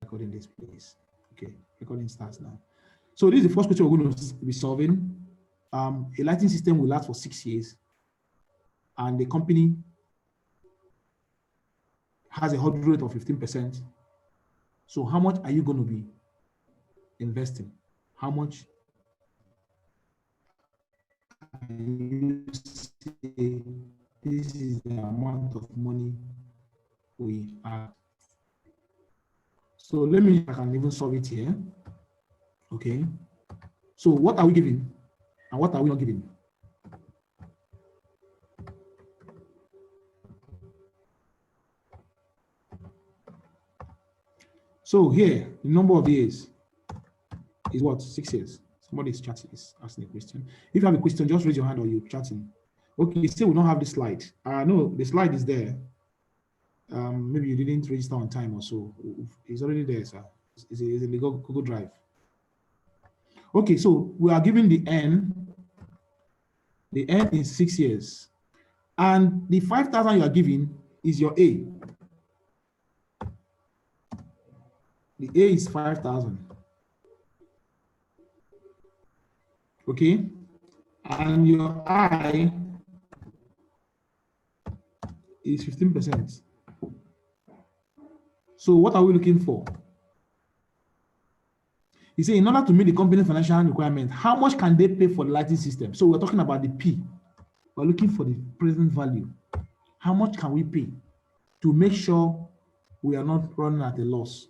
recording this, please. Okay, recording starts now. So this is the first question we're going to be solving. A lighting system will last for 6 years, and the company has a hurdle rate of 15%. So how much are you going to be investing? How much are you say this is the amount of money we have? So let me, I can even solve it here. Okay. So what are we giving and what are we not giving? So here, the number of years is what? 6 years. Somebody is chatting, is asking a question. If you have a question, just raise your hand or you're chatting. Okay, still we don't have the slide. No, the slide is there. Maybe you didn't register on time or so. It's already there, sir. It's in the Google Drive. Okay, so we are giving the N. The N is 6 years. And the 5,000 you are giving is your A. The A is 5,000. Okay? And your I is 15%. So what are we looking for? You say, in order to meet the company's financial requirement, how much can they pay for the lighting system? So we're talking about the P. We're looking for the present value. How much can we pay to make sure we are not running at a loss?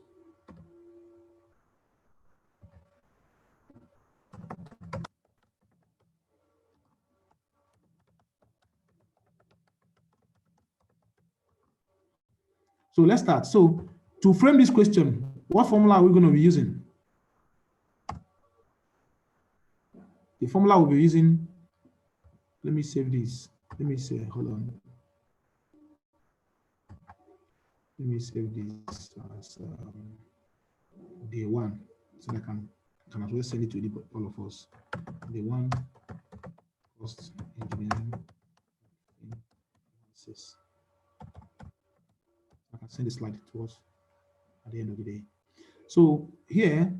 So let's start. So to frame this question, what formula are we going to be using? The formula we'll be using, let me save this. Let me say, hold on. Let me save this as day one, so I can as well send it to all of us. Day one, cost engineering. I can send the slide to us at the end of the day. So here,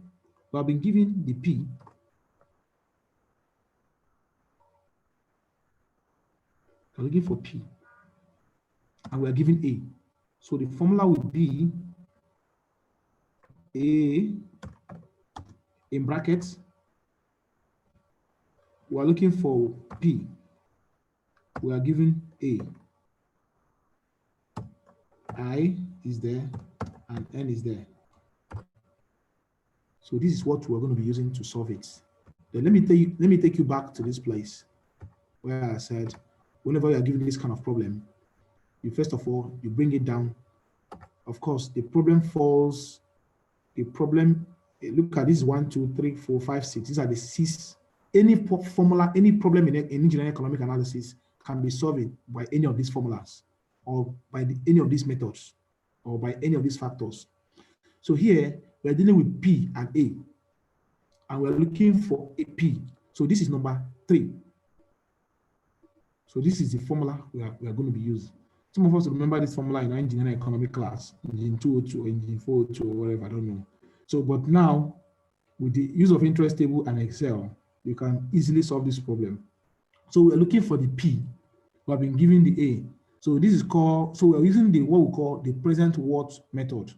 we have been given the P. We're looking for P. And we are given A. So the formula would be A in brackets. We are looking for P. We are given A. I is there and N is there. So this is what we're going to be using to solve it. Then let me take you back to this place where I said, whenever you are given this kind of problem, you first of all, you bring it down. Of course, the problem falls, look at this 1, 2, 3, 4, 5, 6. These are the 6. Any formula, any problem in engineering economic analysis can be solved by any of these formulas or by any of these methods or by any of these factors. So here, we're dealing with P and A, and we're looking for a P. So this is number 3. So this is the formula we are going to be using. Some of us remember this formula in our engineering economic class, engine 202 or engine 402 or whatever, I don't know. So, but now, with the use of interest table and Excel, you can easily solve this problem. So we're looking for the P. We have been given the A. So this is called, so we're using what we call the present worth method.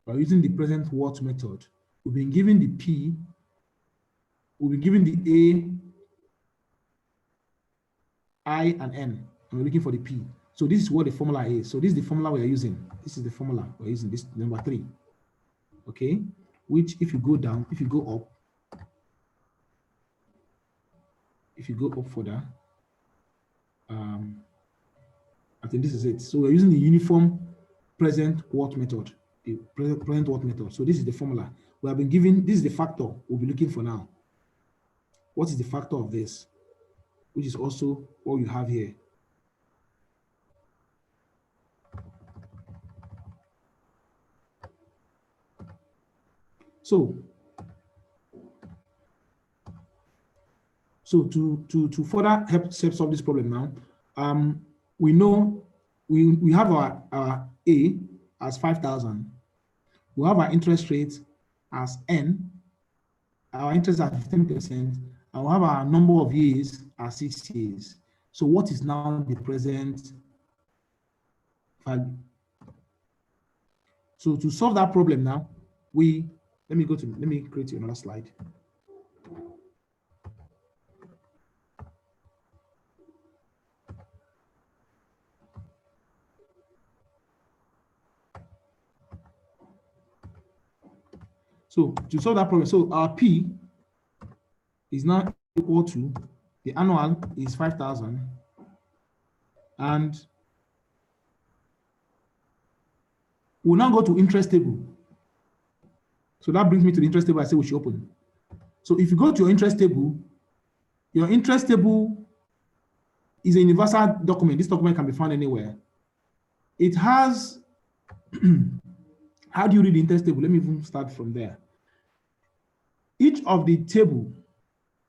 We're using the present worth method. We've been given the P. We've been given the A, I, and N. And we're looking for the P. So this is what the formula is. So this is the formula we are using. This is the formula we're using, this number 3. Okay? Which if you go down, if you go up further, I think this is it. So we're using the uniform present worth method, the present worth method. So this is the formula. We have been given, this is the factor we'll be looking for now. What is the factor of this? Which is also what you have here. So to further help solve this problem now, we know we have our A as 5,000. We have our interest rate as N, our interest at 15%, and we have our number of years as 6 years. So what is now the present value? So to solve that problem now, let me create another slide. So to solve that problem, so our P is now equal to, the annual is 5,000, and we'll now go to interest table. So that brings me to the interest table I say we should open. So if you go to your interest table is a universal document. This document can be found anywhere. It has, how do you read the interest table? Let me even start from there. Each of the table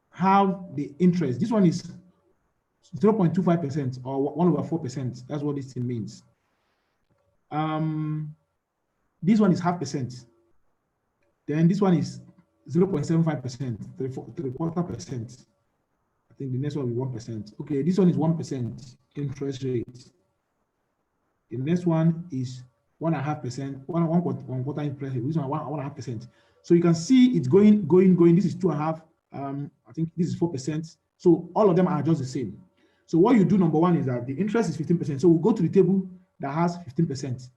have the interest. This one is 0.25% or 1/4%. That's what this thing means. This one is 0.5%. Then this one is 0.75%, 3/4%. I think the next one will be 1%. Okay, this one is 1% interest rate. The next one is 1.5%, one quarter interest rate. This one 1.5%. So you can see it's going. This is 2.5. I think this is 4%. So all of them are just the same. So what you do, number one, is that the interest is 15%. So we'll go to the table that has 15%.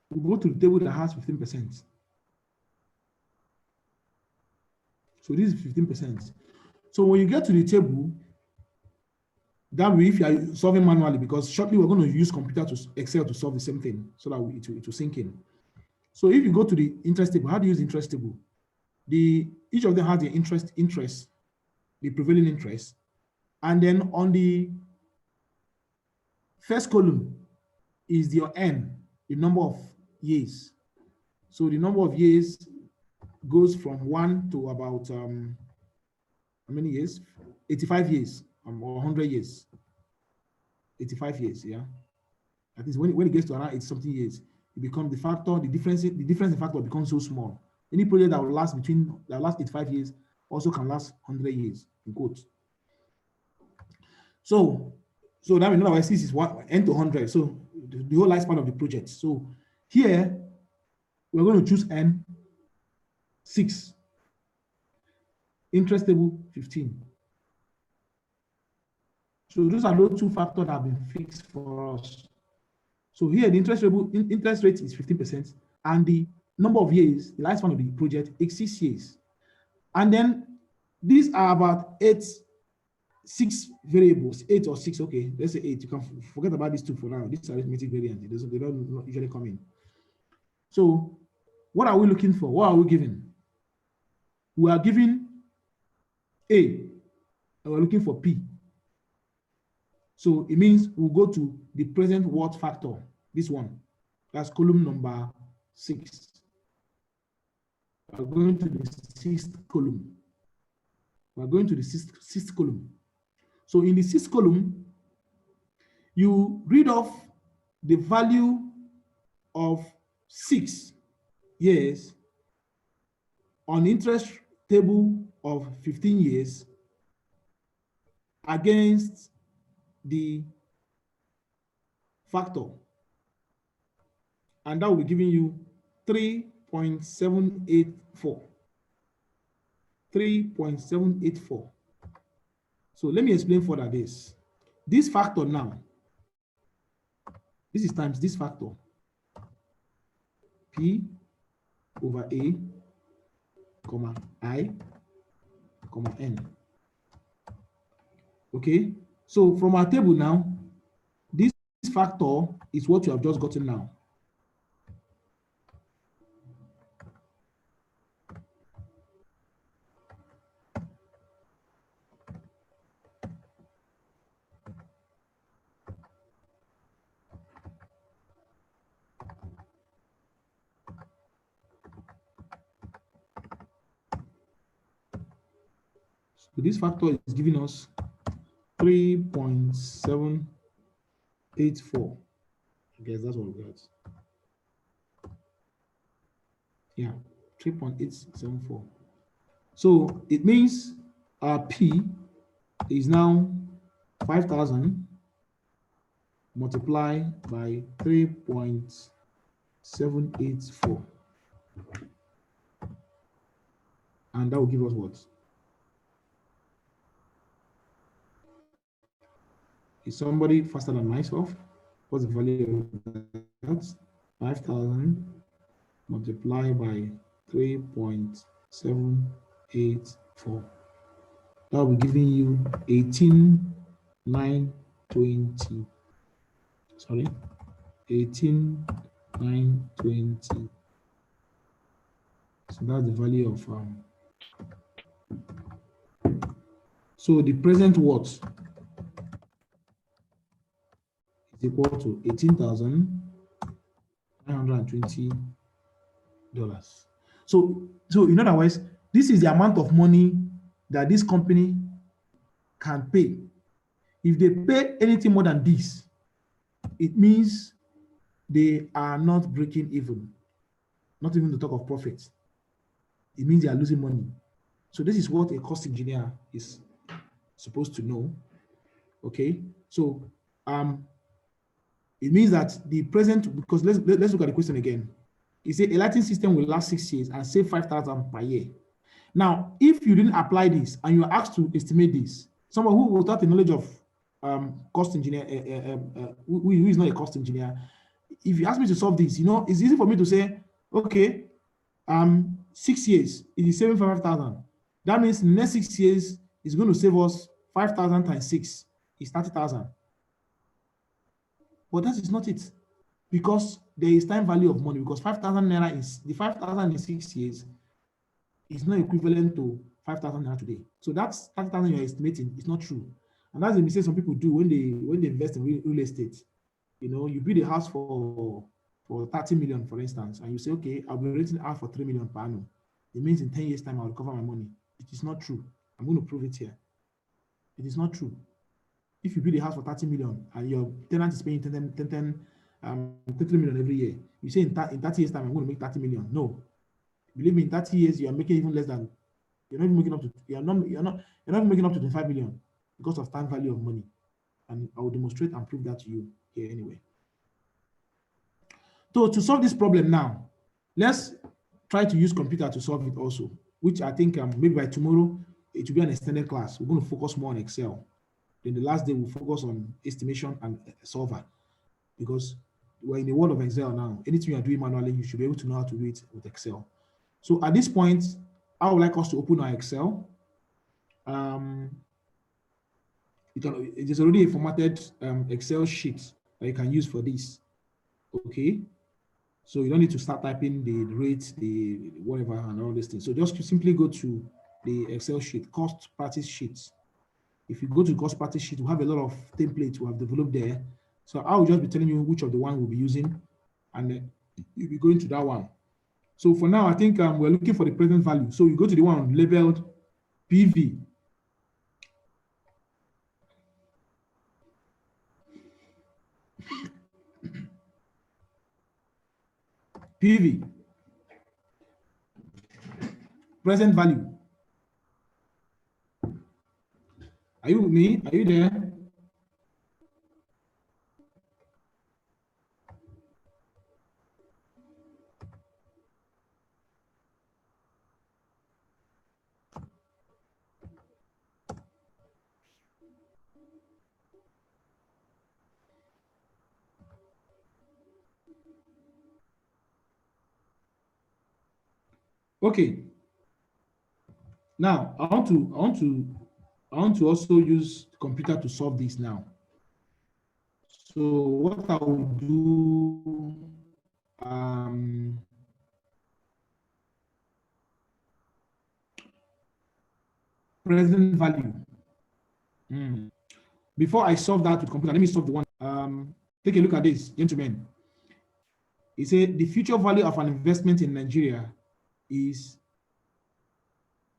We'll go to the table that has 15%. So this is 15%. So when you get to the table, that way, if you are solving manually, because shortly we're going to use computer to Excel to solve the same thing, so that it will sink in. So if you go to the interest table, how do you use the interest table? Each of them has the interest, the prevailing interest, and then on the first column is your N, the number of years. So the number of years goes from 1 to about how many years? 85 years or 100 years. 85 years, yeah. At least when it gets to around 80 something years, it becomes the factor. The difference in factor becomes so small. Any project that will last 85 years also can last 100 years, in quotes. So that means our this is N to 100. So the whole lifespan of the project. So here we're going to choose N 6. Interest table 15. So those are those two factors that have been fixed for us. So here the interest rate is 15%, and the number of years, the lifespan of the project is 6 years. And then these are about 6 variables, 8 or 6. Okay, let's say 8. You can forget about these two for now. This is arithmetic variant. They don't usually come in. So what are we looking for? What are we given? We are given A, and we're looking for P. So it means we'll go to the present worth factor, this one. That's column number 6. We're going to the 6th column. We're going to the 6th column. So in the 6th column, you read off the value of 6 years on interest table of 15 years against the factor, and that will be giving you 3.784. 3.784. So let me explain further this. This factor now, this is times this factor, P over A, comma I, comma N. Okay, so from our table now, this factor is what you have just gotten now. So this factor is giving us 3.784. I guess that's what we got. Yeah, 3.874. So it means our P is now 5,000 multiplied by 3.784. And that will give us what? Is somebody faster than myself? What's the value of that? 5,000 multiplied by 3.784. That will be giving you 18,920. Sorry, 18,920. So that's the value of so the present what is equal to $18,920. So in other words, this is the amount of money that this company can pay. If they pay anything more than this, it means they are not breaking even, not even to talk of profit. It means they are losing money. So this is what a cost engineer is supposed to know. Okay, so it means that the present, because let's look at the question again. You say a lighting system will last 6 years and save 5,000 per year. Now, if you didn't apply this and you are asked to estimate this, someone who without the knowledge of cost engineer, who is not a cost engineer, if you ask me to solve this, it's easy for me to say, okay, 6 years, it is saving 5,000. That means the next 6 years is going to save us 5,000 times 6 is 30,000. But that is not it, because there is time value of money, because 5,000 naira is the 5,000 in 6 years is not equivalent to 5,000 naira today. So that's 30,000 you're estimating is not true. And that's the mistake some people do when they invest in real estate. You build a house for 30 million, for instance, and you say, okay, I'll be renting out for 3 million per annum. It means in 10 years' time, I'll recover my money. It is not true. I'm going to prove it here. It is not true. If you build a house for 30 million and your tenant is paying 30 million every year, you say in 30 years' time, I'm going to make 30 million. No. Believe me, in 30 years, you are making even less than, you're not even making up to, you're not making up to 25 million because of time value of money. And I will demonstrate and prove that to you here anyway. So to solve this problem now, let's try to use computer to solve it also, which I think maybe by tomorrow, it will be an extended class. We're going to focus more on Excel. Then the last day we'll focus on estimation and solver, because we're in the world of Excel now. Anything you are doing manually, you should be able to know how to do it with Excel. So at this point, I would like us to open our Excel. It is already a formatted Excel sheet that you can use for this. Okay, so you don't need to start typing the rate, the whatever, and all these things. So just simply go to the Excel sheet, cost practice sheets. If you go to cost practice sheet, we have a lot of templates we have developed there. So I will just be telling you which of the one we'll be using, and then you'll be going to that one. So for now, I think we're looking for the present value. So you go to the one labeled PV. PV. Present value. Are you with me? Are you there? Okay. Now I want to also use the computer to solve this now. So what I will do, present value. Before I solve that with computer, let me solve the one. Take a look at this, gentlemen. It said the future value of an investment in Nigeria is,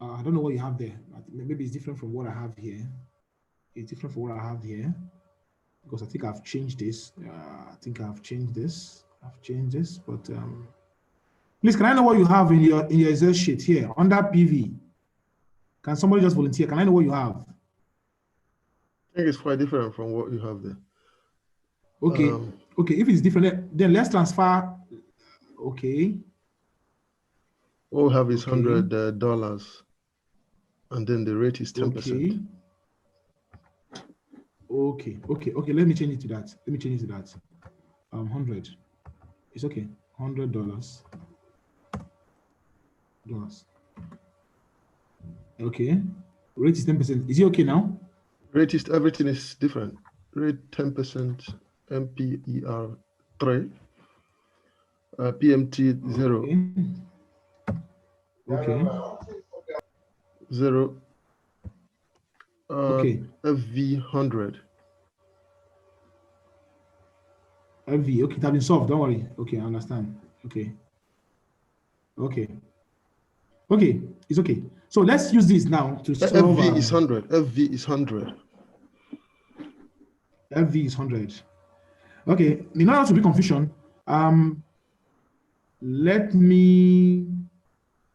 I don't know what you have there. Maybe it's different from what I have here. It's different from what I have here, because I think I've changed this. I've changed this, but Please, can I know what you have in your Excel sheet here under PV? Can somebody just volunteer? Can I know what you have? I think it's quite different from what you have there. Okay. Okay. If it's different, then let's transfer. Okay. What we have is $100, and then the rate is 10%. Okay. Okay. Okay. Let me change it to that. 100. It's okay. $100. Okay. Rate is 10%. Is it okay now? Rate is, everything is different. Rate 10%, MPER 3, PMT 0. Okay. 0. Okay. FV 100. FV. Okay, it has been solved. Don't worry. Okay, I understand. Okay. Okay. Okay, it's okay. So let's use this now to solve. FV is 100. FV is 100. FV is 100. Okay, in order to be confusion, let me.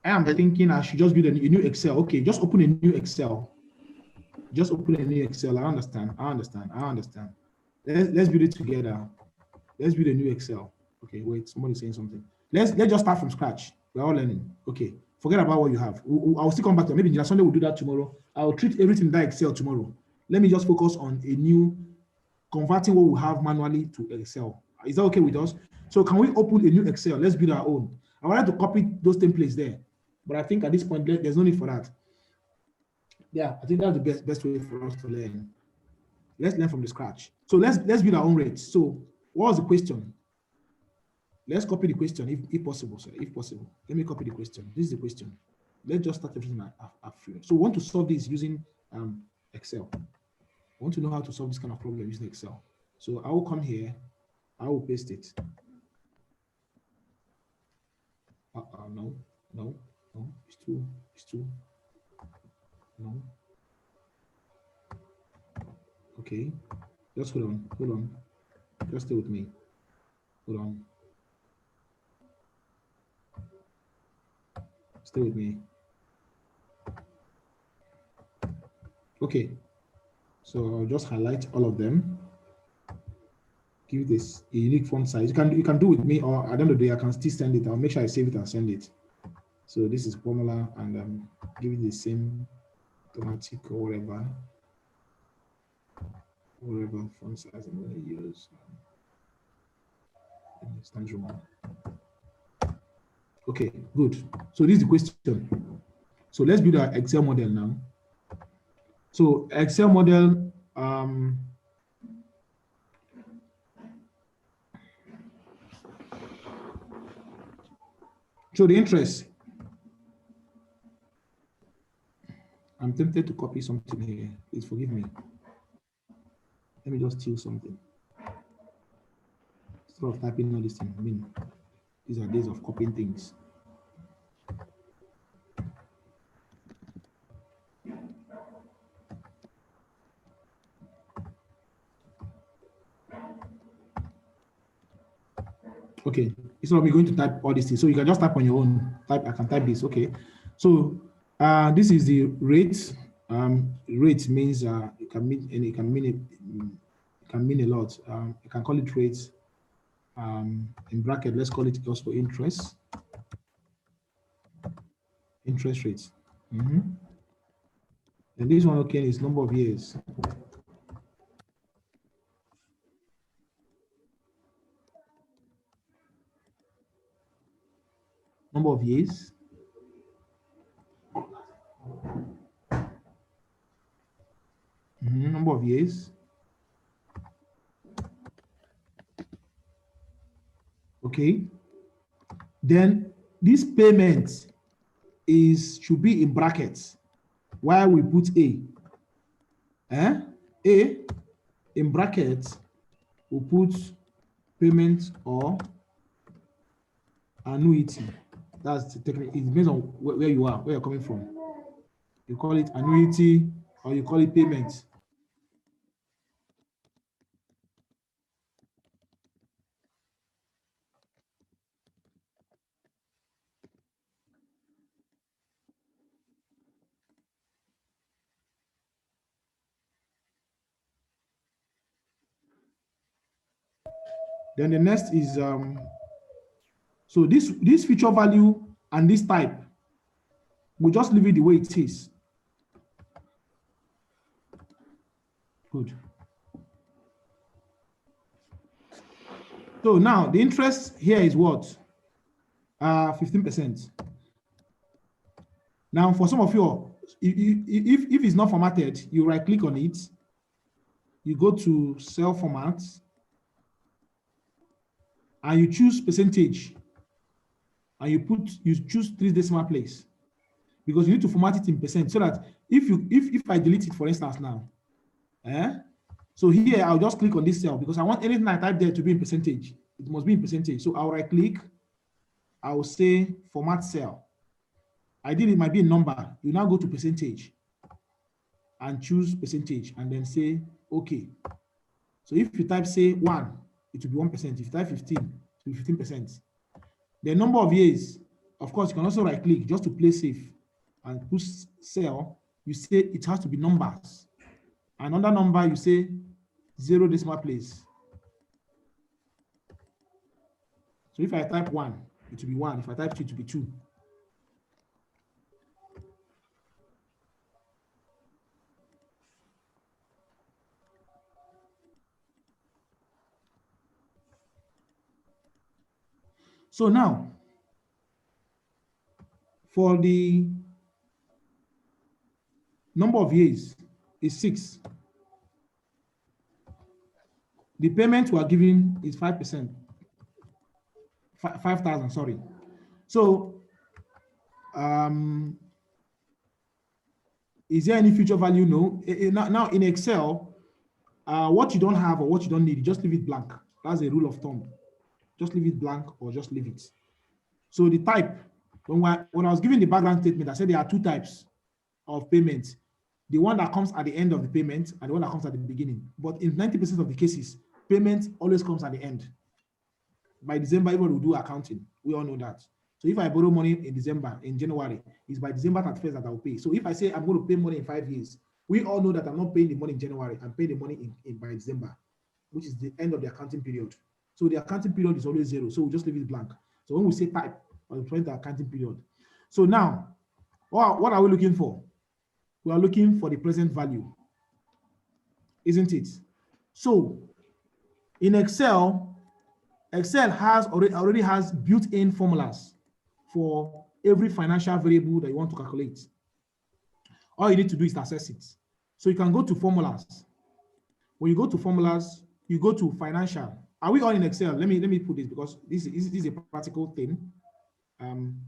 I am thinking I should just build a new Excel. Okay, just open a new Excel. Just open a new Excel. I understand. Let's build it together. Let's build a new Excel. Okay, wait, somebody's saying something. Let's just start from scratch. We're all learning. Okay, forget about what you have. I'll still come back to it. Maybe Sunday we'll do that tomorrow. I'll treat everything in that Excel tomorrow. Let me just focus on a new, converting what we have manually to Excel. Is that okay with us? So can we open a new Excel? Let's build our own. I wanted to copy those templates there, but I think at this point, there's no need for that. Yeah, I think that's the best way for us to learn. Let's learn from the scratch. So let's build our own rates. So what was the question? Let's copy the question if possible, sir. If possible, let me copy the question. This is the question. Let's just start everything afresh. So we want to solve this using Excel. I want to know how to solve this kind of problem using Excel. So I will come here. I will paste it. No. It's too. No. Okay. Just hold on. Just stay with me. Hold on. Stay with me. Okay. So I'll just highlight all of them. Give this a unique font size. You can do with me, or at the end of the day, I can still send it. I'll make sure I save it and send it. So this is formula, and give it the same automatic or whatever font size I'm going to use. Okay, good. So this is the question. So let's build our Excel model now. So Excel model, so the interest. I'm tempted to copy something here. Please forgive me. Let me just steal something. Instead of typing all this thing, I mean, these are days of copying things. Okay, instead of me going to type all these things, so you can just type on your own. I can type this. Okay, so this is the rate. Rate means it can mean a lot. You can call it rates. In bracket, let's call it also interest. Interest rates. And this one, okay, is number of years. Number of years. Number of years. Okay. Then this payment should be in brackets. While we put A. A in brackets, we put payment or annuity. That's the technique. It depends on where you are, where you're coming from. You call it annuity or you call it payment. Then the next is so this feature value and this type, we'll just leave it the way it is. Good. So now the interest here is what? 15%. Now for some of you, if it's not formatted, you right click on it, you go to cell format, and you choose percentage, and you choose 3 decimal place, because you need to format it in percent, so that if I delete it, for instance, now, so here I'll just click on this cell because I want anything I type there to be in percentage. It must be in percentage. So I'll right click, I will say format cell. Ideally, it might be a number. You now go to percentage and choose percentage and then say okay. So if you type say 1, it will be 1%. If you type 15, it will be 15%. The number of years, of course, you can also right click just to play safe and push cell. You say it has to be numbers. Another number, you say 0 decimal place. So if I type 1, it will be 1. If I type 2, it will be 2. So now, for the number of years is 6. The payment we are giving is 5%. 5,000, sorry. So, is there any future value? No. Now in Excel, what you don't have or what you don't need, you just leave it blank. That's a rule of thumb. Just leave it blank or just leave it. So the type, when I was giving the background statement, I said there are 2 types of payments. The one that comes at the end of the payment and the one that comes at the beginning. But in 90% of the cases, payment always comes at the end. By December, everyone will do accounting. We all know that. So if I borrow money in December, in January, it's by December 31st that I will pay. So if I say I'm going to pay money in 5 years, we all know that I'm not paying the money in January. I'm paying the money in by December, which is the end of the accounting period. So the accounting period is always 0. So we just leave it blank. So when we say type, we're referring to accounting period. So now, what are we looking for? We are looking for the present value, isn't it? So in Excel has already has built-in formulas for every financial variable that you want to calculate. All you need to do is access it. So you can go to formulas. When you go to formulas, you go to financial. Are we all in Excel? Let me put this because this is a practical thing.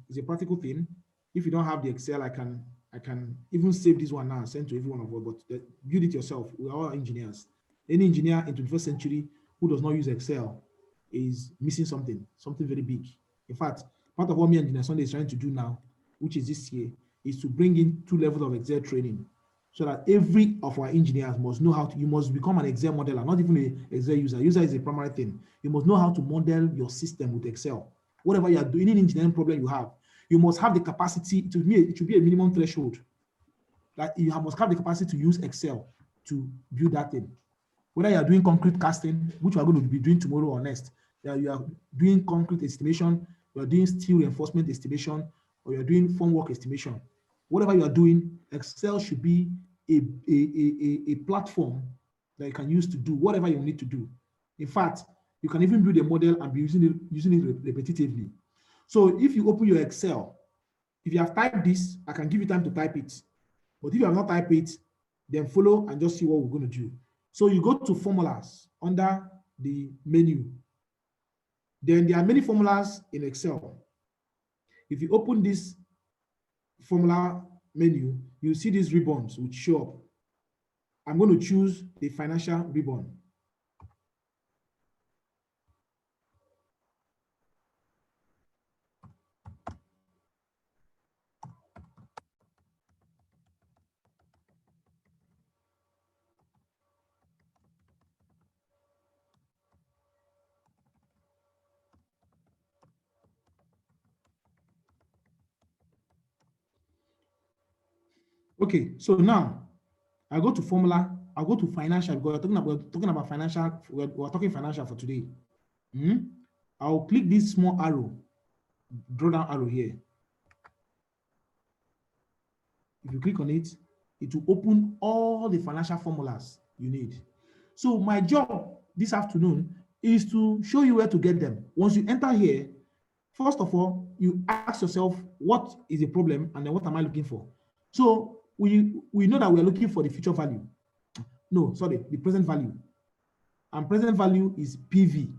It's a practical thing. If you don't have the Excel, I can even save this one now and send to every one of us, but build it yourself. We are all engineers. Any engineer in the 21st century who does not use Excel is missing something very big. In fact, part of what me and Engineer Sunday is trying to do now, which is this year, is to bring in 2 levels of Excel training so that every of our engineers must know how to, you must become an Excel modeler, not even an Excel user. User is a primary thing. You must know how to model your system with Excel. Whatever you are doing, any engineering problem you have, you must have the capacity. To me, it should be a minimum threshold that you must have the capacity to use Excel to build that thing. Whether you are doing concrete casting, which we are going to be doing tomorrow or next, you are doing concrete estimation, you are doing steel reinforcement estimation, or you are doing formwork estimation. Whatever you are doing, Excel should be a platform that you can use to do whatever you need to do. In fact, you can even build a model and be using it repetitively. So if you open your Excel, if you have typed this, I can give you time to type it. But if you have not typed it, then follow and just see what we're going to do. So you go to formulas under the menu. Then there are many formulas in Excel. If you open this formula menu, you see these ribbons which show up. I'm going to choose the financial ribbon. Okay, so now I go to formula, I go to financial because we're talking about financial, we're talking financial for today. I'll click this small arrow, draw down arrow here. If you click on it, it will open all the financial formulas you need. So my job this afternoon is to show you where to get them. Once you enter here, first of all, you ask yourself, what is the problem? And then what am I looking for? So we know that we are looking for the future value. No, sorry, the present value. And present value is PV.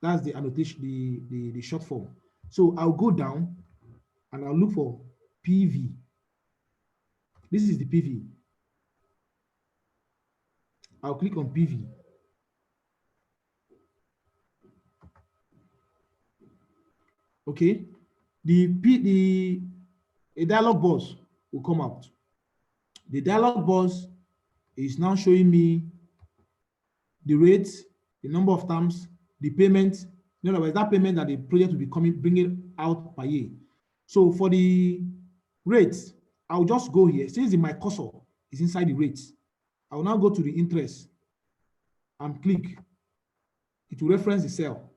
That's the annotation, the short form. So I'll go down and I'll look for PV. This is the PV. I'll click on PV. Okay, a dialog box will come out. The dialog box is now showing me the rate, the number of terms, the payment. In other words, that payment that the project will be bringing out per year. So for the rates, I'll just go here. Since my cursor is inside the rates, I will now go to the interest and click. It will reference the cell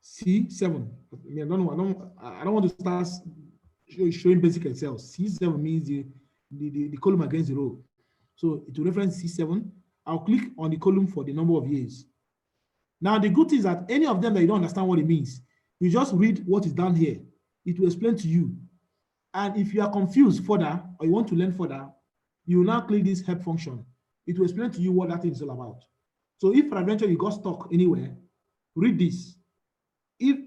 C7. I don't want to start showing basic Excel. C7 means the column against the row. So it will reference C7. I'll click on the column for the number of years. Now, the good thing is that any of them that you don't understand what it means, you just read what is down here. It will explain to you. And if you are confused further or you want to learn further, you will now click this help function. It will explain to you what that thing is all about. So if for adventure you got stuck anywhere, read this. If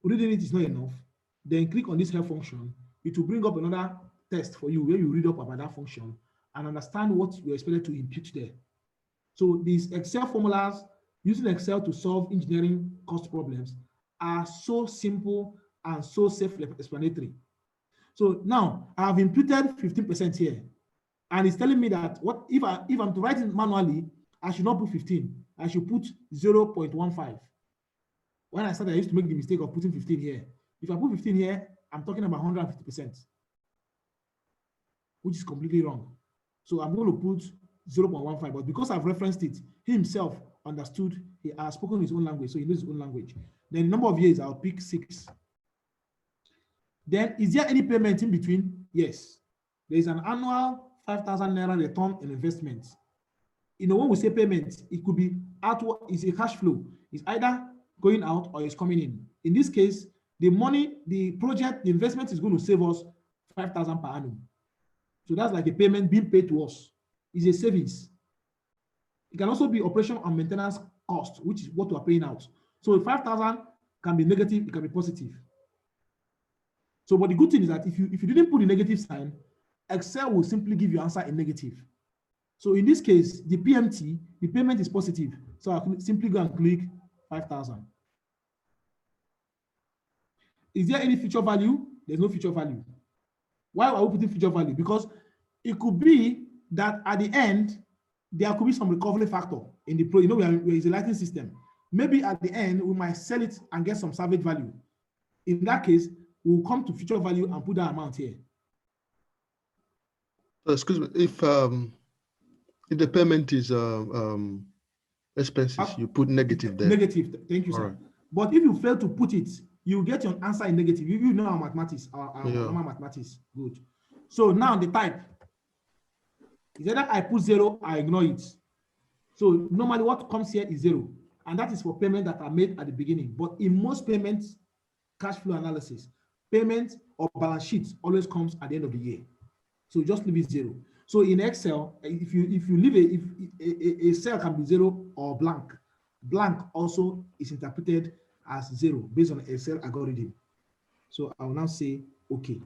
reading it is not enough, then click on this help function. It will bring up another test for you where you read up about that function and understand what you're expected to impute there. So these Excel formulas, using Excel to solve engineering cost problems, are so simple and so self-explanatory. So now I have imputed 15% here, and it's telling me that what if I'm to write it manually, I should not put 15. I should put 0.15. When I started, I used to make the mistake of putting 15 here. If I put 15 here, I'm talking about 150%, which is completely wrong. So I'm going to put 0.15, but because I've referenced it, he himself understood, he has spoken his own language, so he knows his own language. Then the number of years, I'll pick 6. Then, is there any payment in between? Yes. There is an annual 5,000 Naira return on investment. You know, when we say payment, it could be outward, it's a cash flow. It's either going out or it's coming in. In this case, the money, the project, the investment is going to save us 5,000 per annum. So that's like a payment being paid to us. It's a savings. It can also be operation and maintenance cost, which is what we are paying out. So 5,000 can be negative, it can be positive. So, but the good thing is that if you didn't put the negative sign, Excel will simply give you answer in negative. So in this case, the PMT, the payment is positive. So I can simply go and click 5,000. Is there any future value? There's no future value. Why are we putting future value? Because it could be that at the end, there could be some recovery factor in the pro. You know, where is a lighting system. Maybe at the end, we might sell it and get some salvage value. In that case, we'll come to future value and put that amount here. Excuse me, if the payment is expenses, you put negative there. Negative, thank you, sir. Right. But if you fail to put it, you get your answer in negative. You know our mathematics, our normal mathematics. Good. So now the type is either I put 0, I ignore it. So normally what comes here is 0, and that is for payments that are made at the beginning. But in most payments, cash flow analysis, payment or balance sheets always comes at the end of the year. So just leave it 0. So in Excel, if you leave a cell can be 0 or blank. Blank also is interpreted as 0 based on Excel algorithm. So I will now say okay.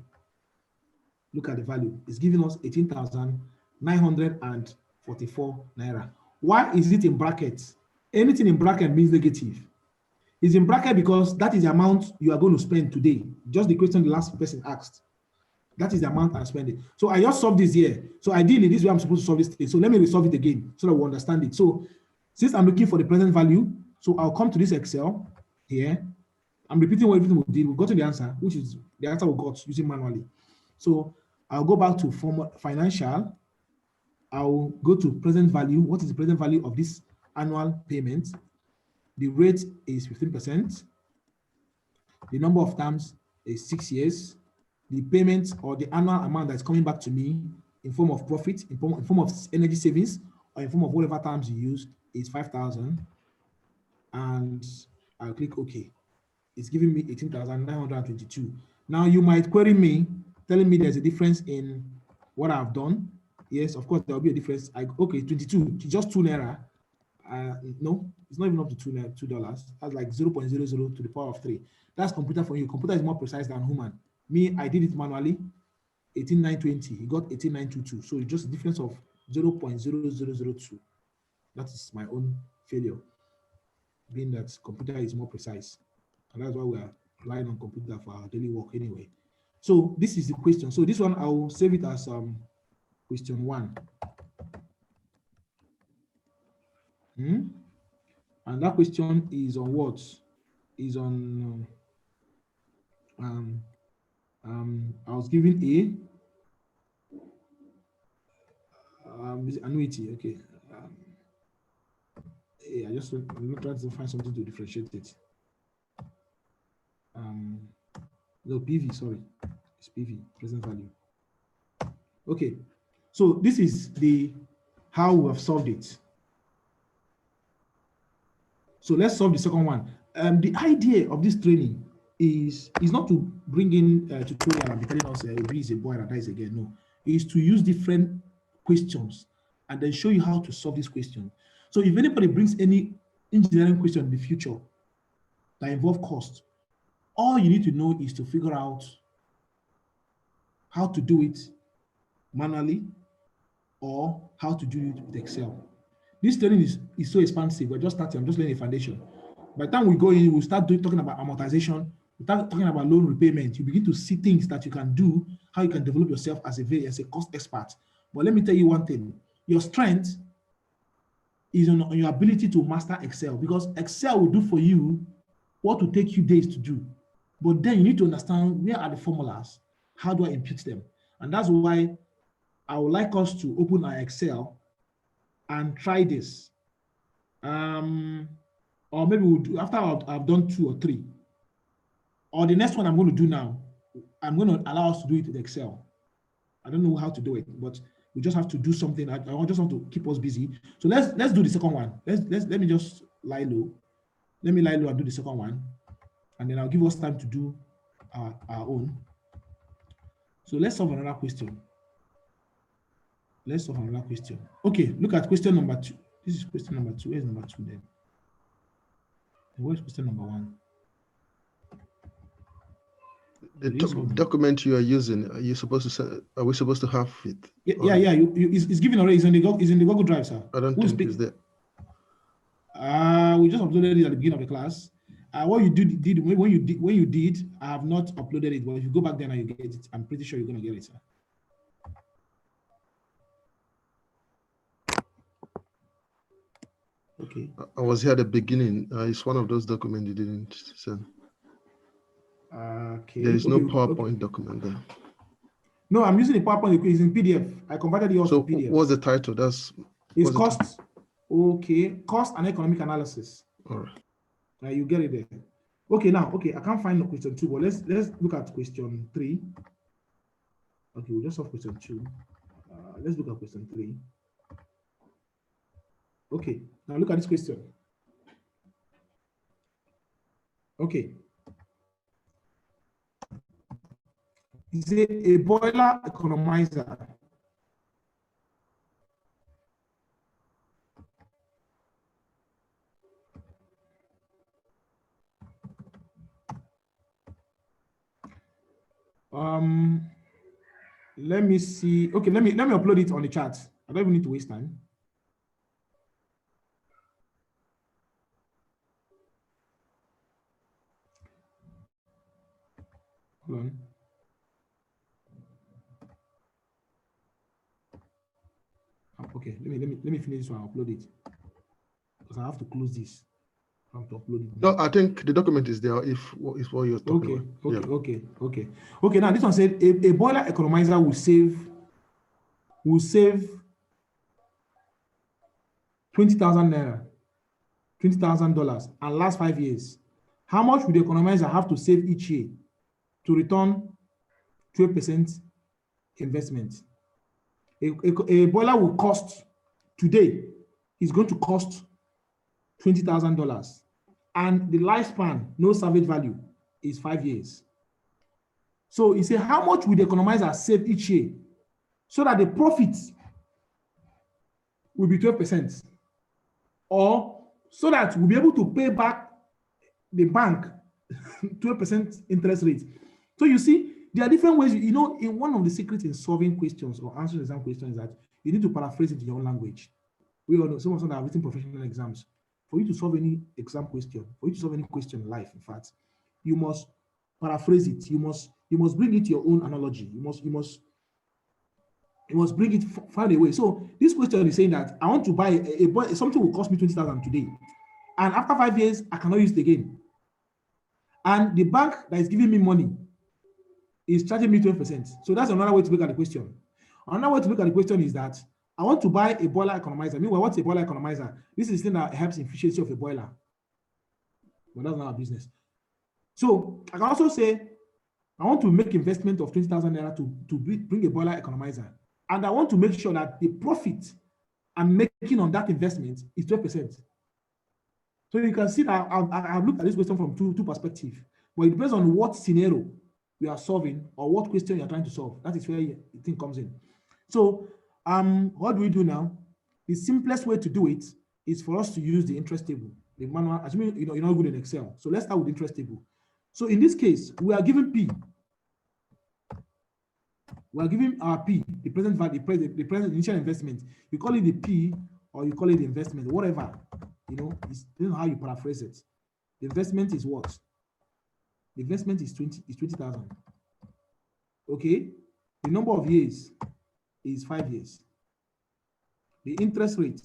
Look at the value. It's giving us 18,944 Naira. Why is it in brackets? Anything in bracket means negative. It's in bracket because that is the amount you are going to spend today. Just the question the last person asked. That is the amount I'm spending. So I just solved this here. So ideally, this is where I'm supposed to solve this thing. So let me resolve it again so that we understand it. So since I'm looking for the present value, so I'll come to this Excel here. I'm repeating what everything we did. We got to the answer, which is the answer we got using manually. So I'll go back to financial. I'll go to present value. What is the present value of this annual payment? The rate is 15%. The number of terms is 6 years. The payment or the annual amount that's coming back to me in form of profit, in form of energy savings, or in form of whatever terms you use is 5,000. And I'll click OK. It's giving me 18,922. Now you might query me, telling me there's a difference in what I've done. Yes, of course, there'll be a difference. Okay, 22, just 2 naira. No, it's not even up to $2. That's like 0.00 to the power of 3. That's computer for you. Computer is more precise than human. Me, I did it manually. 18,920. He got 18,922. So it's just a difference of 0.0002. That is my own failure, being that computer is more precise. And that's why we are relying on computer for our daily work anyway. So this is the question. So this one, I will save it as question 1. And that question is on what? Is on, I was given annuity, okay. I'm not trying to find something to differentiate it. No, PV, sorry, it's PV, present value. Okay, so this is how we have solved it. So let's solve the second one. The idea of this training is not to bring in tutorial and be telling us B is a boy and that is again. No, it's to use different questions and then show you how to solve this question. So if anybody brings any engineering question in the future that involve cost, all you need to know is to figure out how to do it manually or how to do it with Excel. This training is so expansive. We're just starting. I'm just laying a foundation. By the time we go in, we'll start talking about amortization. We'll start talking about loan repayment. You begin to see things that you can do, how you can develop yourself as a cost expert. But let me tell you one thing. Your strength is on your ability to master Excel, because Excel will do for you what will take you days to do. But then you need to understand where are the formulas, how do I impute them? And that's why I would like us to open our Excel and try this. Or maybe we'll do, after I've done 2 or 3. Or the next one I'm going to do now, I'm going to allow us to do it with Excel. I don't know how to do it, but we just have to do something. I just want to keep us busy. So let's do the second one. Let me just lie low. Let me lie low and do the second one. And then I'll give us time to do our own. So let's solve another question. Let's solve another question. Okay, look at question number 2. This is question number 2. Where's number 2 then? Where's question number 1? The document you are using, are we supposed to have it? Yeah. It's given already. It's in the Google Drive, sir. I don't think it's there. We just uploaded it at the beginning of the class. What you did when you did, I have not uploaded it. But if you go back there and you get it, I'm pretty sure you're gonna get it, sir. Okay. I was here at the beginning. It's one of those documents you didn't send. Okay. There is no PowerPoint document there. No, I'm using a PowerPoint. It's in PDF. I converted it also to PDF. What's the title? It's cost. Okay, cost and economic analysis. All right. You get it there. Okay, now, I can't find the question 2, but let's look at question 3. Okay, we'll just solve question 2. Let's look at question 3. Okay, now look at this question. Okay. Is a boiler economizer let me see. Okay, let me upload it on the chat. I don't even need to waste time. Hold on. Okay, let me finish this one. I'll upload it because I have to close this. I have to upload it. No, I think the document is there. If what you're talking about. Okay. Now this one said a boiler economizer will save 20,000 naira, $20,000 and last 5 years, how much would the economizer have to save each year to return 12% investment? A boiler will cost today, is going to cost $20,000, and the lifespan, no salvage value, is 5 years. So he said, how much would the economizer save each year so that the profit will be 12%, or so that we'll be able to pay back the bank 12% interest rate? So you see, there are different ways. You know, in one of the secrets in solving questions or answering exam questions is that you need to paraphrase it in your own language. We all know some of us have written professional exams. For you to solve any exam question, for you to solve any question in life, in fact, you must paraphrase it. You must bring it to your own analogy. You must bring it far away. So this question is saying that I want to buy something will cost me 20,000 today, and after 5 years I cannot use it again. And the bank that is giving me money is charging me 12%. So that's another way to look at the question. Another way to look at the question is that I want to buy a boiler economizer. Meanwhile, what's a boiler economizer? This is the thing that helps efficiency of a boiler. But that's not our business. So I can also say, I want to make investment of 20,000 naira to bring a boiler economizer. And I want to make sure that the profit I'm making on that investment is 12%. So you can see that I've looked at this question from two perspectives. But it depends on what scenario we are solving or what question you're trying to solve. That is where the thing comes in. So what do we do now? The simplest way to do it is for us to use the interest table, the manual. Assuming you're not good in Excel. So let's start with the interest table. So in this case, we are given P. We are giving our P, the present value, the present initial investment. You call it the P or you call it the investment, whatever. This is how you paraphrase it. The investment is what? The investment is 20,000. Okay. The number of years is 5 years. The interest rate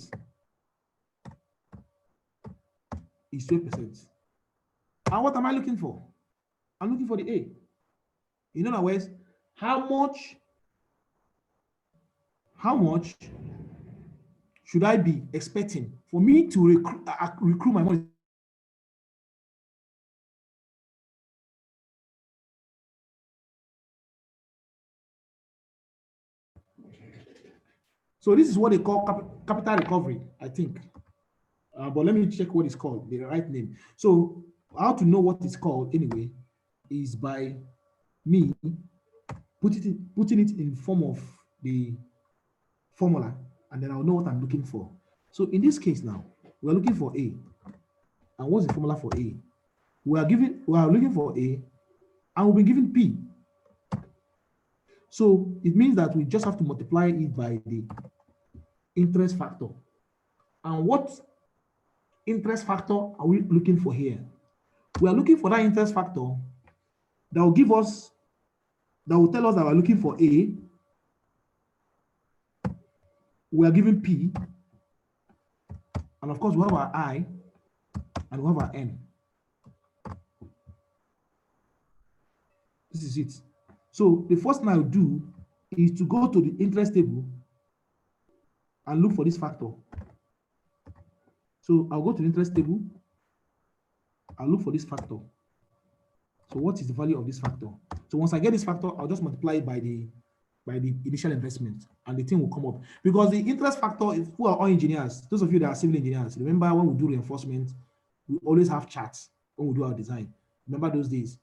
is 12%. And what am I looking for? I'm looking for the A. In other words, how much should I be expecting for me to recruit my money? So this is what they call capital recovery, I think. But let me check what it's called, the right name. So how to know what it's called anyway is by me putting it in form of the formula, and then I'll know what I'm looking for. So in this case now, we're looking for A. And what's the formula for A? We are looking for A, and we'll be given P. So it means that we just have to multiply it by the interest factor. And what interest factor are we looking for here? We are looking for that interest factor that will tell us that we're looking for A. We are given P. And of course, we have our I and we have our N. This is it. So the first thing I'll do is to go to the interest table and look for this factor. So I'll go to the interest table. I'll look for this factor. So what is the value of this factor? So once I get this factor, I'll just multiply it by the initial investment, and the thing will come up. Because the interest factor is, who are all engineers, those of you that are civil engineers, remember when we do reinforcement, we always have charts when we do our design. Remember those days?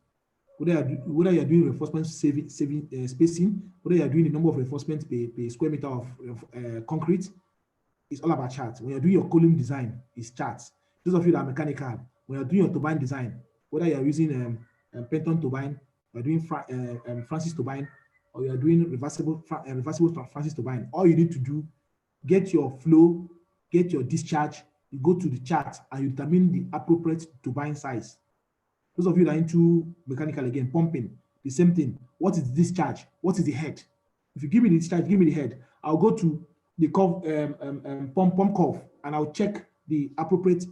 Whether you're doing reinforcement spacing, whether you're doing the number of reinforcements per square meter of concrete, it's all about charts. When you're doing your column design, it's charts. Those of you that are mechanical, when you're doing your turbine design, whether you're using Penton turbine, you're doing Francis turbine, or you're doing reversible Francis turbine, all you need to do, get your flow, get your discharge, you go to the chart and you determine the appropriate turbine size. Those of you that are into mechanical, again, pumping, the same thing. What is the discharge? What is the head? If you give me the discharge, give me the head. I'll go to the curve, pump curve, and I'll check the appropriate,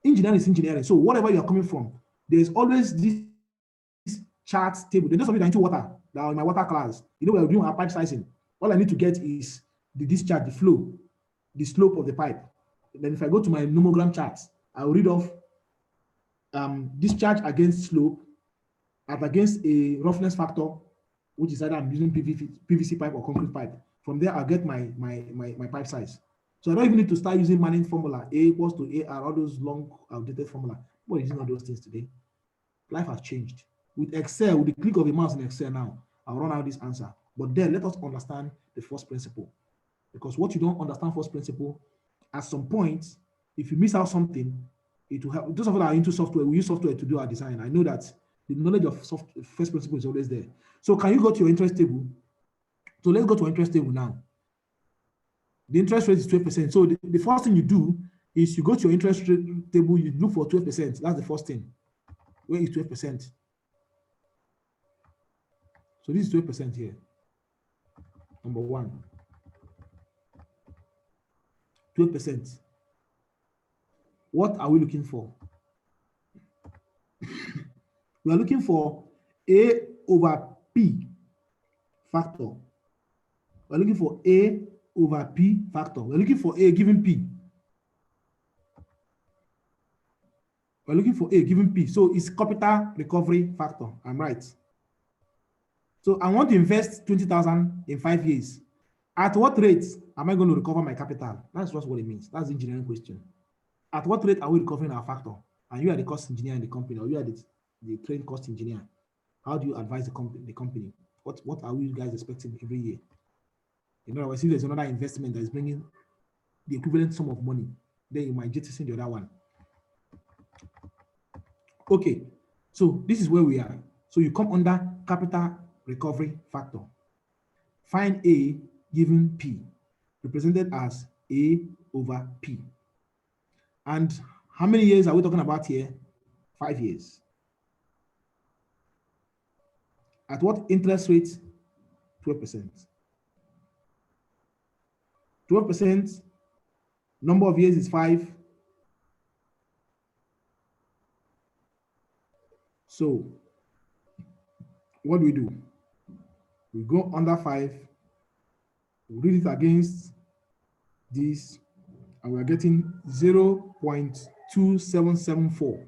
engineering is engineering. So whatever you're coming from, there's always this chart table. Then those of you that are into water, that are in my water class, we're doing our pipe sizing. All I need to get is the discharge, the flow, the slope of the pipe. Then if I go to my nomogram charts, I'll read off discharge against slope at against a roughness factor, which is either I'm using PVC pipe or concrete pipe. From there, I'll get my pipe size. So I don't even need to start using Manning formula, A equals to AR, all those long outdated formula. We're using all those things today. Life has changed. With Excel, with the click of a mouse in Excel now, I'll run out this answer. But then let us understand the first principle. Because what you don't understand first principle, at some point, if you miss out something, it will help. Those of us that are into software, we use software to do our design. I know that the knowledge of first principle is always there. So can you go to your interest table? So let's go to our interest table now. The interest rate is 12%. So the first thing you do is you go to your interest rate table, you look for 12%. That's the first thing. Where is 12%? So this is 12% here. Number one. 12%. What are we looking for? We are looking for A over P factor. We're looking for A over P factor. We're looking for A given P. We're looking for A given P. So it's capital recovery factor. I'm right. So I want to invest 20,000 in 5 years. At what rate am I going to recover my capital? That's just what it means. That's the engineering question. At what rate are we recovering our factor? And you are the cost engineer in the company, or you are the trained cost engineer. How do you advise the company? What are you guys expecting every year? In other words, if there's another investment that is bringing the equivalent sum of money, then you might jettison the other one. Okay, so this is where we are. So you come under capital recovery factor. Find A given P, represented as A over P. And how many years are we talking about here? 5 years. At what interest rate? 12%. 12%, number of years is 5. So what do? We go under 5, we read it against this, and we're getting 0.2774.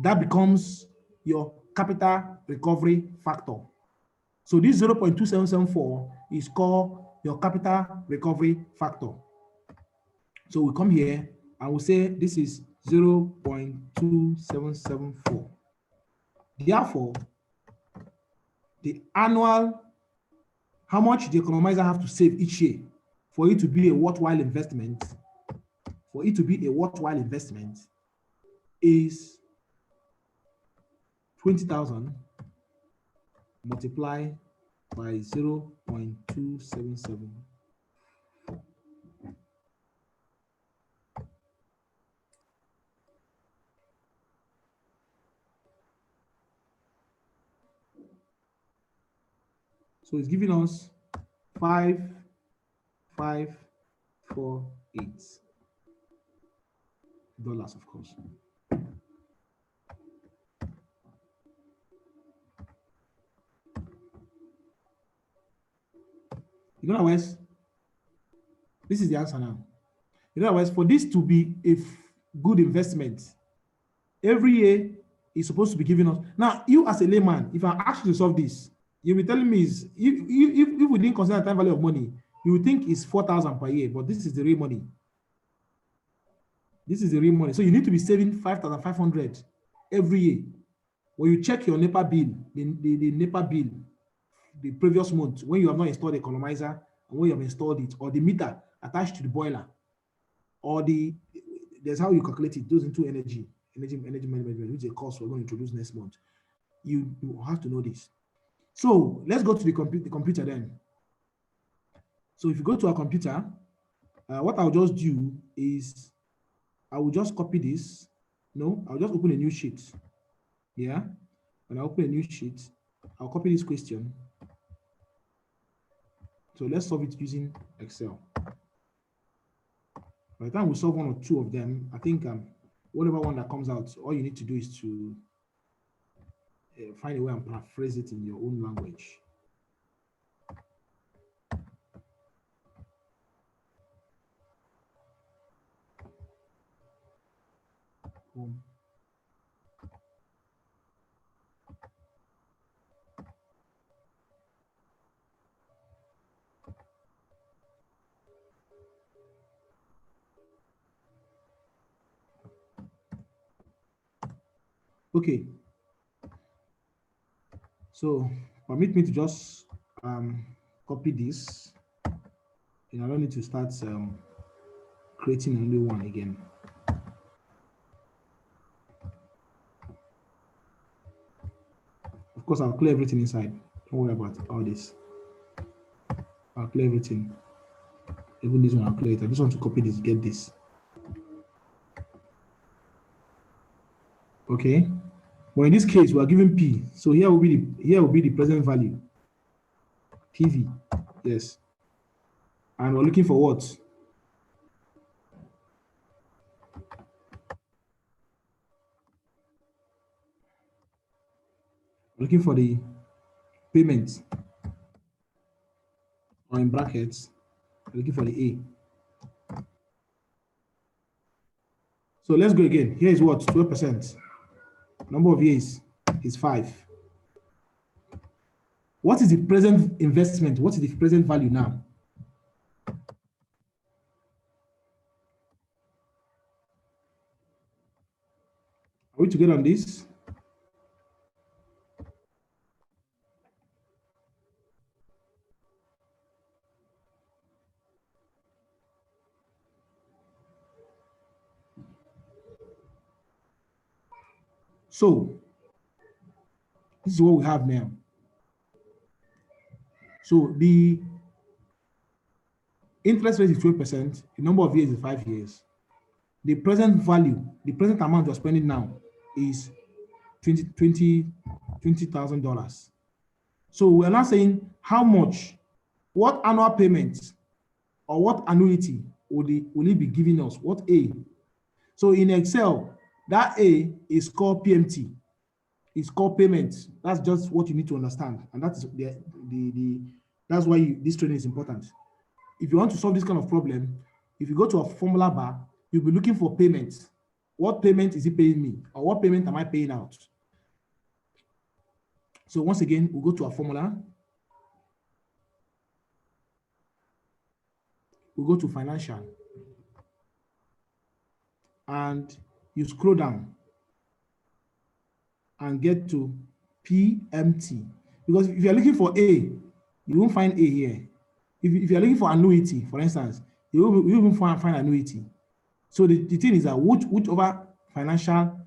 That becomes your capital recovery factor. So this 0.2774 is called your capital recovery factor. So we come here and we say this is 0.2774. Therefore, the annual, how much the economizer have to save each year for it to be a worthwhile investment, is 20,000 multiplied by 0.277. So it's giving us 5,548 dollars, of course. In other words, this is the answer now. In other words, for this to be a good investment, every year is supposed to be giving us. Now, you as a layman, if I ask you to solve this, you'll be telling me is if we didn't consider the time value of money, you would think it's 4,000 per year, but this is the real money. This is the real money. So you need to be saving 5,500 every year. When you check your NEPA bill, the NEPA bill, the previous month, when you have not installed the economizer, and when you have installed it, or the meter attached to the boiler, or there's how you calculate it, goes into energy management, which is a course we're going to introduce next month. You have to know this. So let's go to the computer then. So if you go to our computer, what I'll just do is I will just copy this. No, I'll just open a new sheet. Yeah. When I open a new sheet, I'll copy this question. So let's solve it using Excel. By the time we solve one or two of them, I think whatever one that comes out, all you need to do is to find a way and paraphrase it in your own language. home. Okay. So permit me to just copy this. I don't need to start creating a new one again. Of course, I'll clear everything inside. Don't worry about all this. I'll clear everything. Even this one, I'll clear it. I just want to copy this, get this. Okay. But in this case, we are given P. So here will be the present value. PV. Yes. And we're looking for what? Looking for the payment, or in brackets, looking for the A. So let's go again. Here is what? 12%. Number of years is 5. What is the present investment? What is the present value now? Are we together on this? So this is what we have now. So the interest rate is 12%. The number of years is 5 years. The present value, the present amount you're spending now is $20,000. So we're not saying how much, what annual payment or what annuity will it be giving us? What A? So in Excel, that A is called PMT. It's called payment. That's just what you need to understand, and that is that's why this training is important. If you want to solve this kind of problem, if you go to a formula bar, you'll be looking for payments. What payment is it paying me, or what payment am I paying out? So once again, we'll go to our formula. We'll go to financial, and you scroll down and get to PMT. Because if you're looking for A, you won't find A here. If you're looking for annuity, for instance, you won't find annuity. So the thing is that whichever financial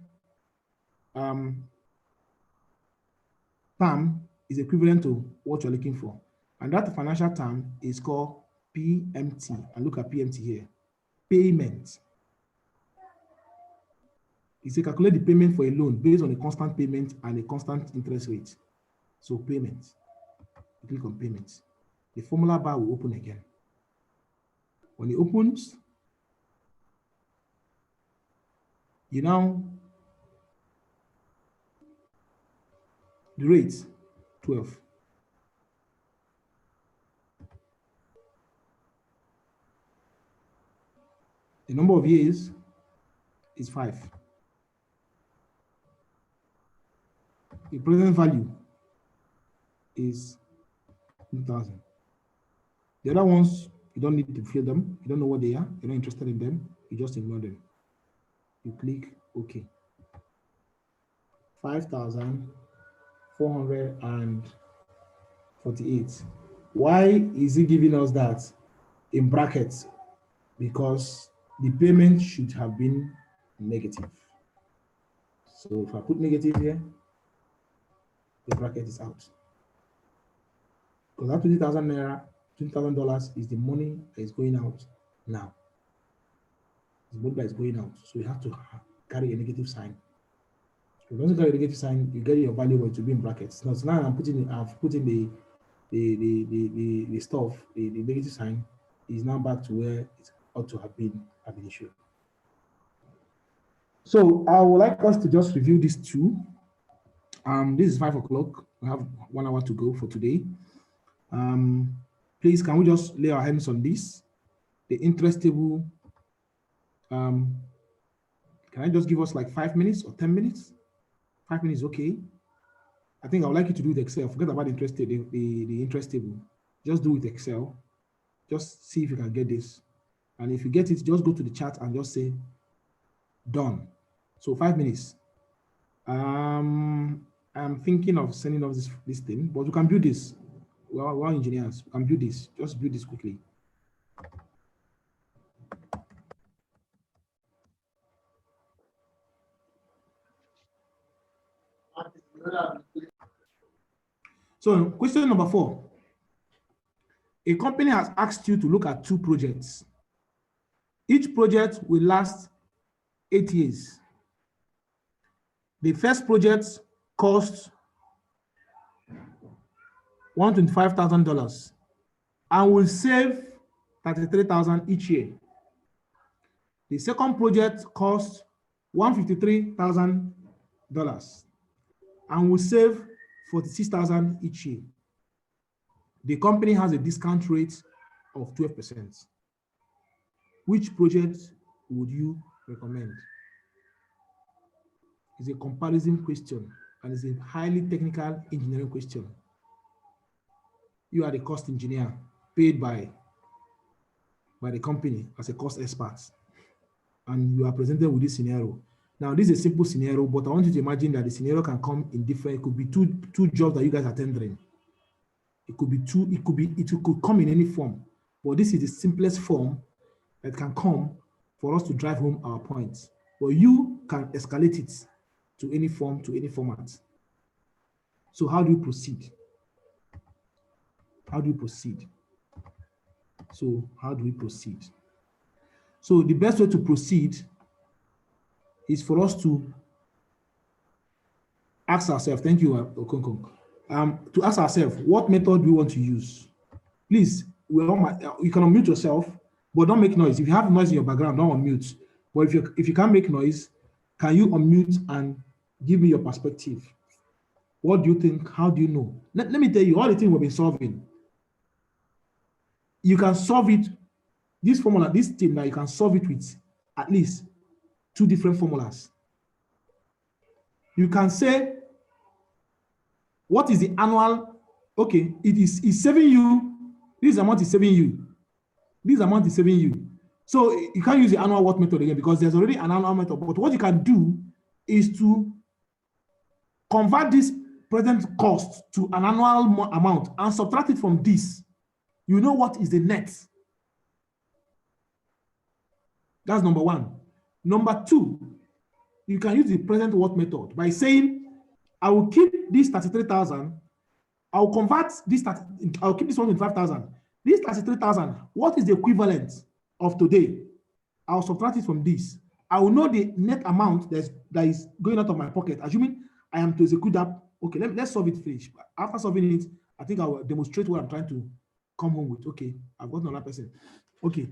term is equivalent to what you're looking for. And that financial term is called PMT. And look at PMT here. Payment. It's a calculate the payment for a loan based on a constant payment and a constant interest rate. So payment. You click on payment. The formula bar will open again. When it opens, you now the rate 12. The number of years is 5. The present value is 2,000. The other ones, you don't need to fill them. You don't know what they are. You're not interested in them. You just ignore them. You click OK. 5,448. Why is it giving us that in brackets? Because the payment should have been negative. So if I put negative here, the bracket is out. Because that 20,000 naira, $20,000 is the money that is going out now. The money that is going out. So you have to carry a negative sign. If you don't carry a negative sign, you get your value to be in brackets. Now, so now I've put in the stuff, the negative sign is now back to where it ought to have been issued. So I would like us to just review these two. This is 5 o'clock. We have 1 hour to go for today. Please, can we just lay our hands on this? The interest table. Can Can I just give us like 5 minutes or 10 minutes? 5 minutes, okay. I think I would like you to do with Excel. Forget about the interest table. Just do it with Excel. Just see if you can get this. And if you get it, just go to the chat and just say, done. So 5 minutes. I'm thinking of sending off this thing, but we can build this. We're engineers. We can build this. Just build this quickly. So question number 4. A company has asked you to look at 2 projects. Each project will last 8 years. The first project costs $125,000 and will save $33,000 each year. The second project costs $153,000 and will save $46,000 each year. The company has a discount rate of 12%. Which project would you recommend? It's a comparison question and it's a highly technical engineering question. You are the cost engineer paid by the company as a cost expert, and you are presented with this scenario. Now, this is a simple scenario, but I want you to imagine that the scenario can come in different. It could be two jobs that you guys are tendering. It could be it could come in any form, but this is the simplest form that can come for us to drive home our points. But you can escalate it to any form, to any format. So how do you proceed? How do you proceed? So how do we proceed? So the best way to proceed is for us to ask ourselves, thank you, Okonkon, to ask ourselves, what method do we want to use? Please, you can unmute yourself, but don't make noise. If you have noise in your background, don't unmute. But if you can't make noise, can you unmute and give me your perspective? What do you think? How do you know? Let me tell you all the things we've been solving. You can solve it, this formula, this thing, that you can solve it with at least 2 different formulas. You can say, what is the annual? Okay, it's saving you. This amount is saving you. This amount is saving you. So you can't use the annual what method again because there's already an annual method. But what you can do is to convert this present cost to an annual amount and subtract it from this. You know what is the net. That's number 1. Number 2, you can use the present what method by saying, I will keep this 33,000. I'll convert this, I'll keep this 125,000. This 33,000, what is the equivalent of today? I'll subtract it from this. I will know the net amount that is going out of my pocket, assuming I am to execute that. Okay, let's solve it finish. After solving it, I think I will demonstrate what I'm trying to come home with. Okay, I've got another person. Okay,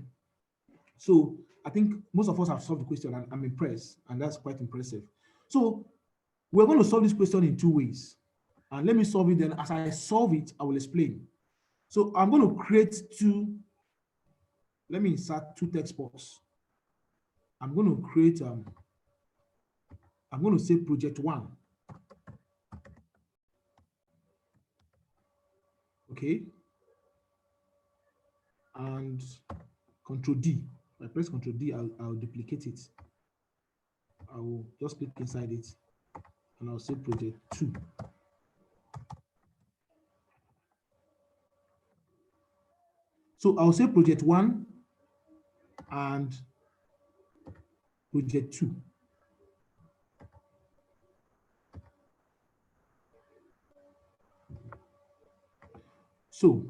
so I think most of us have solved the question, and I'm impressed, and that's quite impressive. So we're going to solve this question in 2 ways. And let me solve it, then as I solve it, I will explain. So I'm going to create 2, let me insert 2 text boxes. I'm going to create, I'm going to say project 1. Okay. And Control D. If I press Control D, I'll duplicate it. I will just click inside it and I'll say project 2. So I'll say project 1 and project 2. So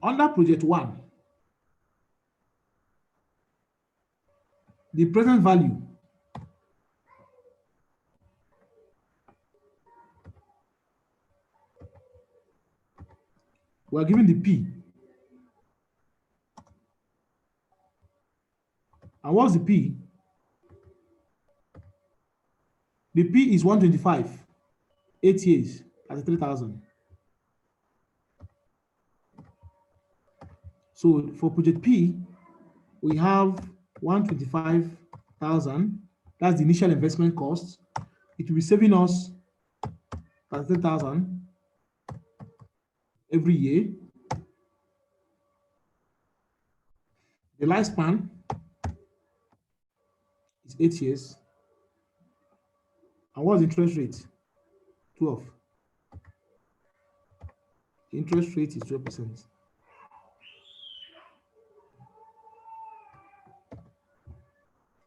under project 1, the present value we're given the P. And what's the P? The P is 125, 8 years, at 3,000. So for project P, we have 125,000. That's the initial investment cost. It will be saving us 30,000 every year. The lifespan is 8 years. And what's the interest rate? 12. The interest rate is 12%.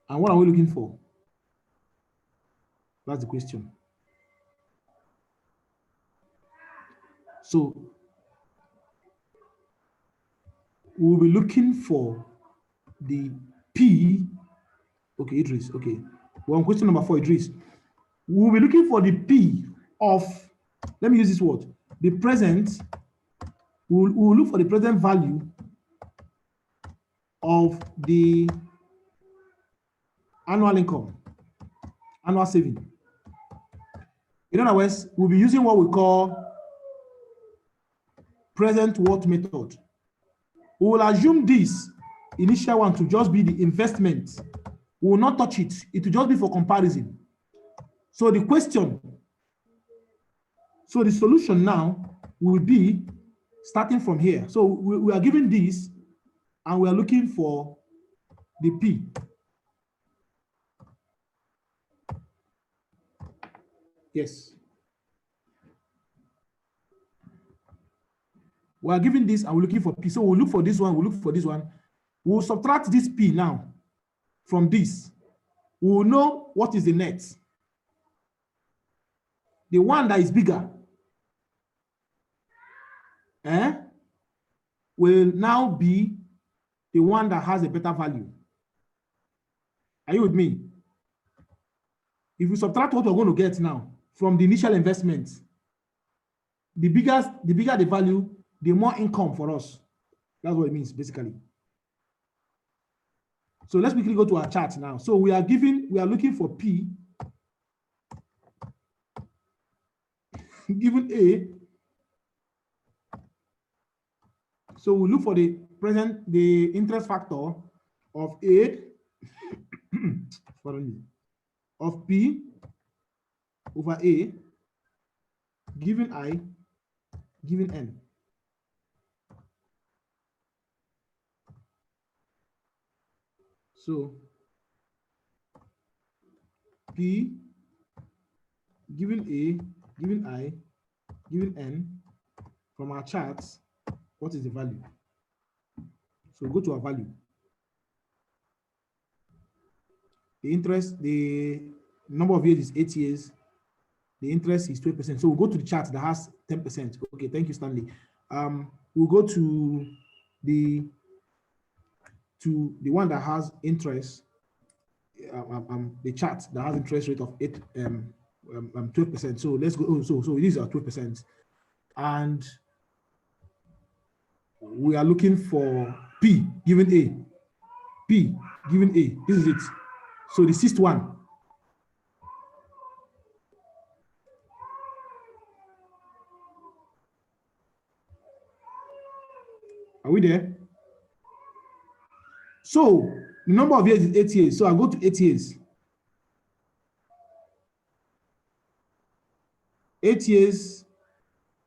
And what are we looking for? That's the question. So we'll be looking for the P. Okay, Idris. Okay. We're on question number 4, Idris. We'll be looking for the P of, let me use this word, the present. We'll look for the present value of the annual income, annual saving. In other words, we'll be using what we call present what method. We will assume this initial one to just be the investment. We will not touch it. It will just be for comparison. So the question, so the solution now will be starting from here. So we are given this and we are looking for the P. Yes. We are given this and we're looking for P. So we'll look for this one, we'll look for this one. We'll subtract this P now from this. We will know what is the net. The one that is bigger will now be the one that has a better value. Are you with me? If we subtract what we're going to get now from the initial investment, the bigger the value, the more income for us. That's what it means, basically. So let's quickly go to our chart now. So we are looking for P given A. So we look for the interest factor of A of P over A given I given N. So P given A given I given N, from our charts, what is the value? So go to our value. The interest, the number of years is 8 years. The interest is 12%. So we'll go to the chart that has 10%. Okay, thank you, Stanley. We'll go to the one that has interest, the chart that has interest rate of 12%. So let's go. So these are 12%, and we are looking for P given A. P given A. This is it. So the sixth one. Are we there? So the number of years is 8 years. So I'll go to 8 years. 8 years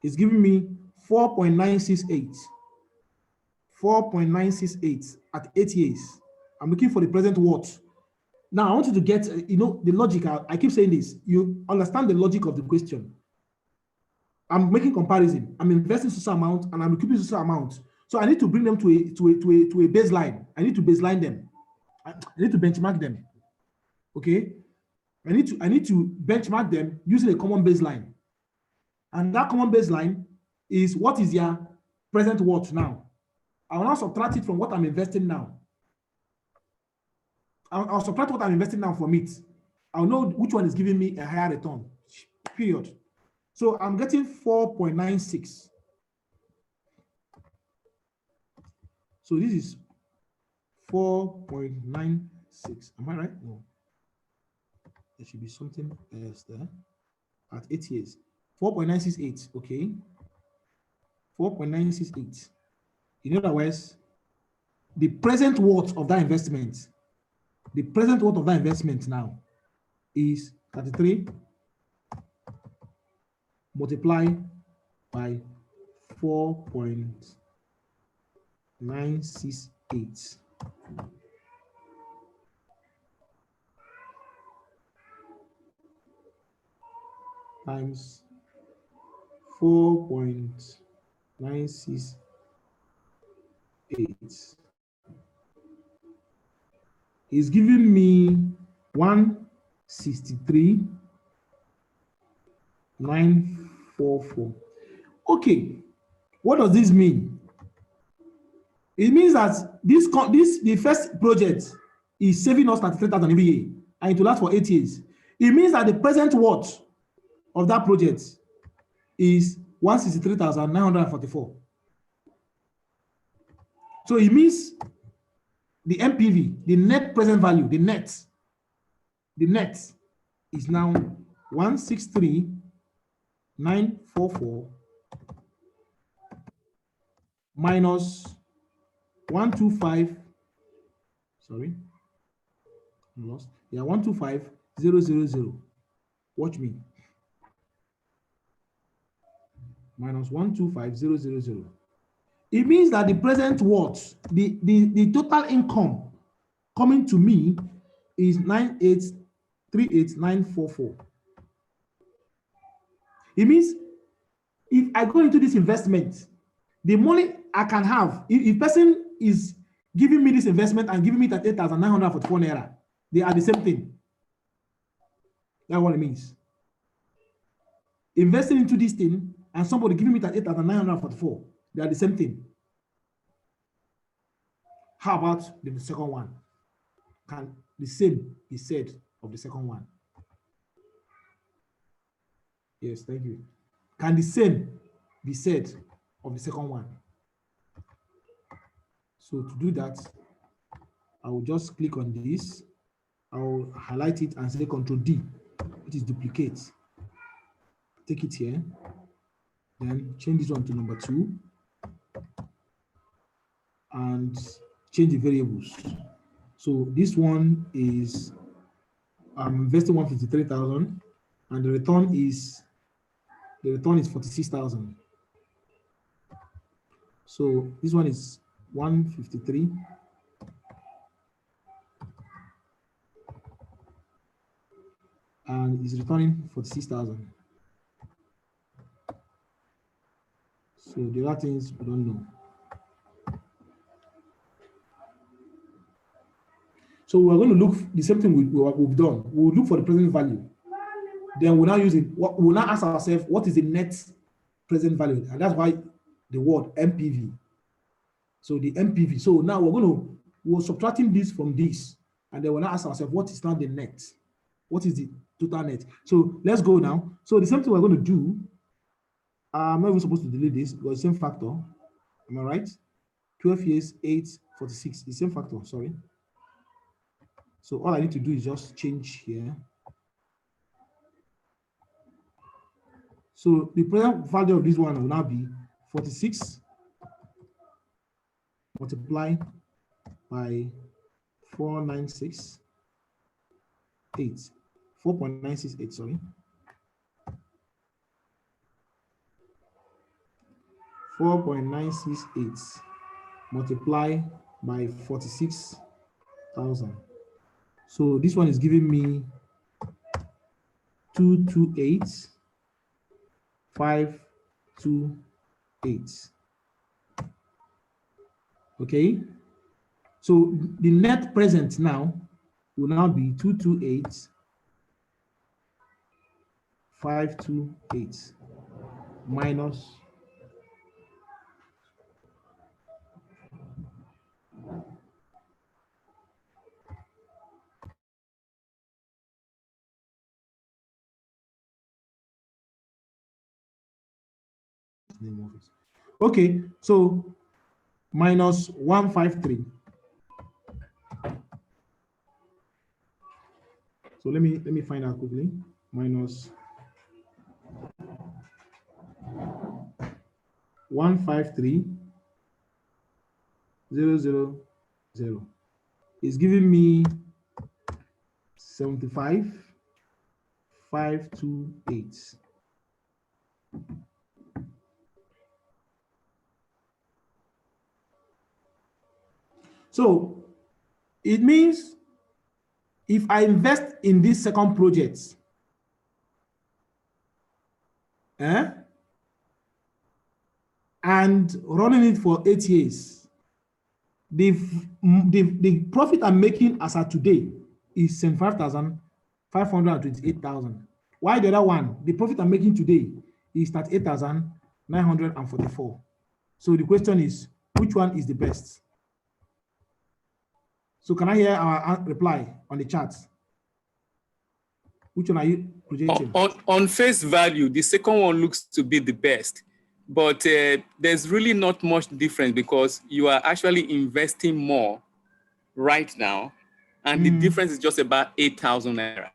is giving me 4.968. 4.968 at 8 years. I'm looking for the present what. Now I want you to get, the logic. I keep saying this. You understand the logic of the question. I'm making comparison. I'm investing such amount and I'm keeping such amount. So I need to bring them to a baseline. I need to baseline them. I need to benchmark them. Okay. I need to benchmark them using a common baseline. And that common baseline is what is their present worth now. I will now subtract it from what I'm investing now. I'll subtract what I'm investing now from it. I'll know which one is giving me a higher return. Period. So I'm getting 4.96. So this is 4.96. Am I right? No. There should be something else there. At 8 years. 4.968. Okay. 4.968. In other words, the present worth of that investment. The present worth of that investment now is 33 multiplied by 4.968 times 4.968 is giving me 163,944. Okay, what does this mean? It means that the first project is saving us 33,000 every year, and it will last for 8 years. It means that the present worth of that project is 163,944. So it means the NPV, the net present value, the net is now 163,944 minus 125. Sorry, I'm lost. Yeah, 125,000. Watch me. Minus 125,000. It means that the present worth, the total income coming to me is 98,38944. It means if I go into this investment, the money I can have, if person is giving me this investment and giving me 38,944 naira, they are the same thing. That's what it means. Investing into this thing and somebody giving me 38,944, they are the same thing. How about the second one? Can the same be said of the second one? Yes, thank you. Can the same be said of the second one? So to do that, I will just click on this. I will highlight it and say Control D, which is duplicate. Take it here, then change this one to number 2 and change the variables. So this one is I'm investing 153,000 and the return is 46,000. So this one is 153 and is returning 46,000. So the other things we don't know. So we're going to look the same thing we've done. We'll look for the present value. Then we'll now use it. We'll now ask ourselves, what is the net present value? And that's why the word NPV. So the NPV. So now we're subtracting this from this, and then we'll now ask ourselves, what is now the net? What is the total net? So let's go now. So the same thing we're going to do. I'm not even supposed to delete this because same factor. Am I right? 12 years, 8, 46. The same factor. Sorry. So all I need to do is just change here. So the present value of this one will now be 46 multiplied by 4.968, sorry. 4.968 multiplied by 46,000. So this one is giving me 228,528. Okay. So the net present now will now be 228,528 minus name of it. Okay, so minus 153. So let me find out quickly. Minus 153,000 is giving me 75 528. So it means if I invest in this second project, and running it for 8 years, the profit I'm making as of today is 75,528,000. Why the other one, the profit I'm making today is 38,944. So the question is, which one is the best? So can I hear our reply on the chat? Which one are you projecting? On face value, the second one looks to be the best, but there's really not much difference because you are actually investing more right now, and the difference is just about 8,000 naira.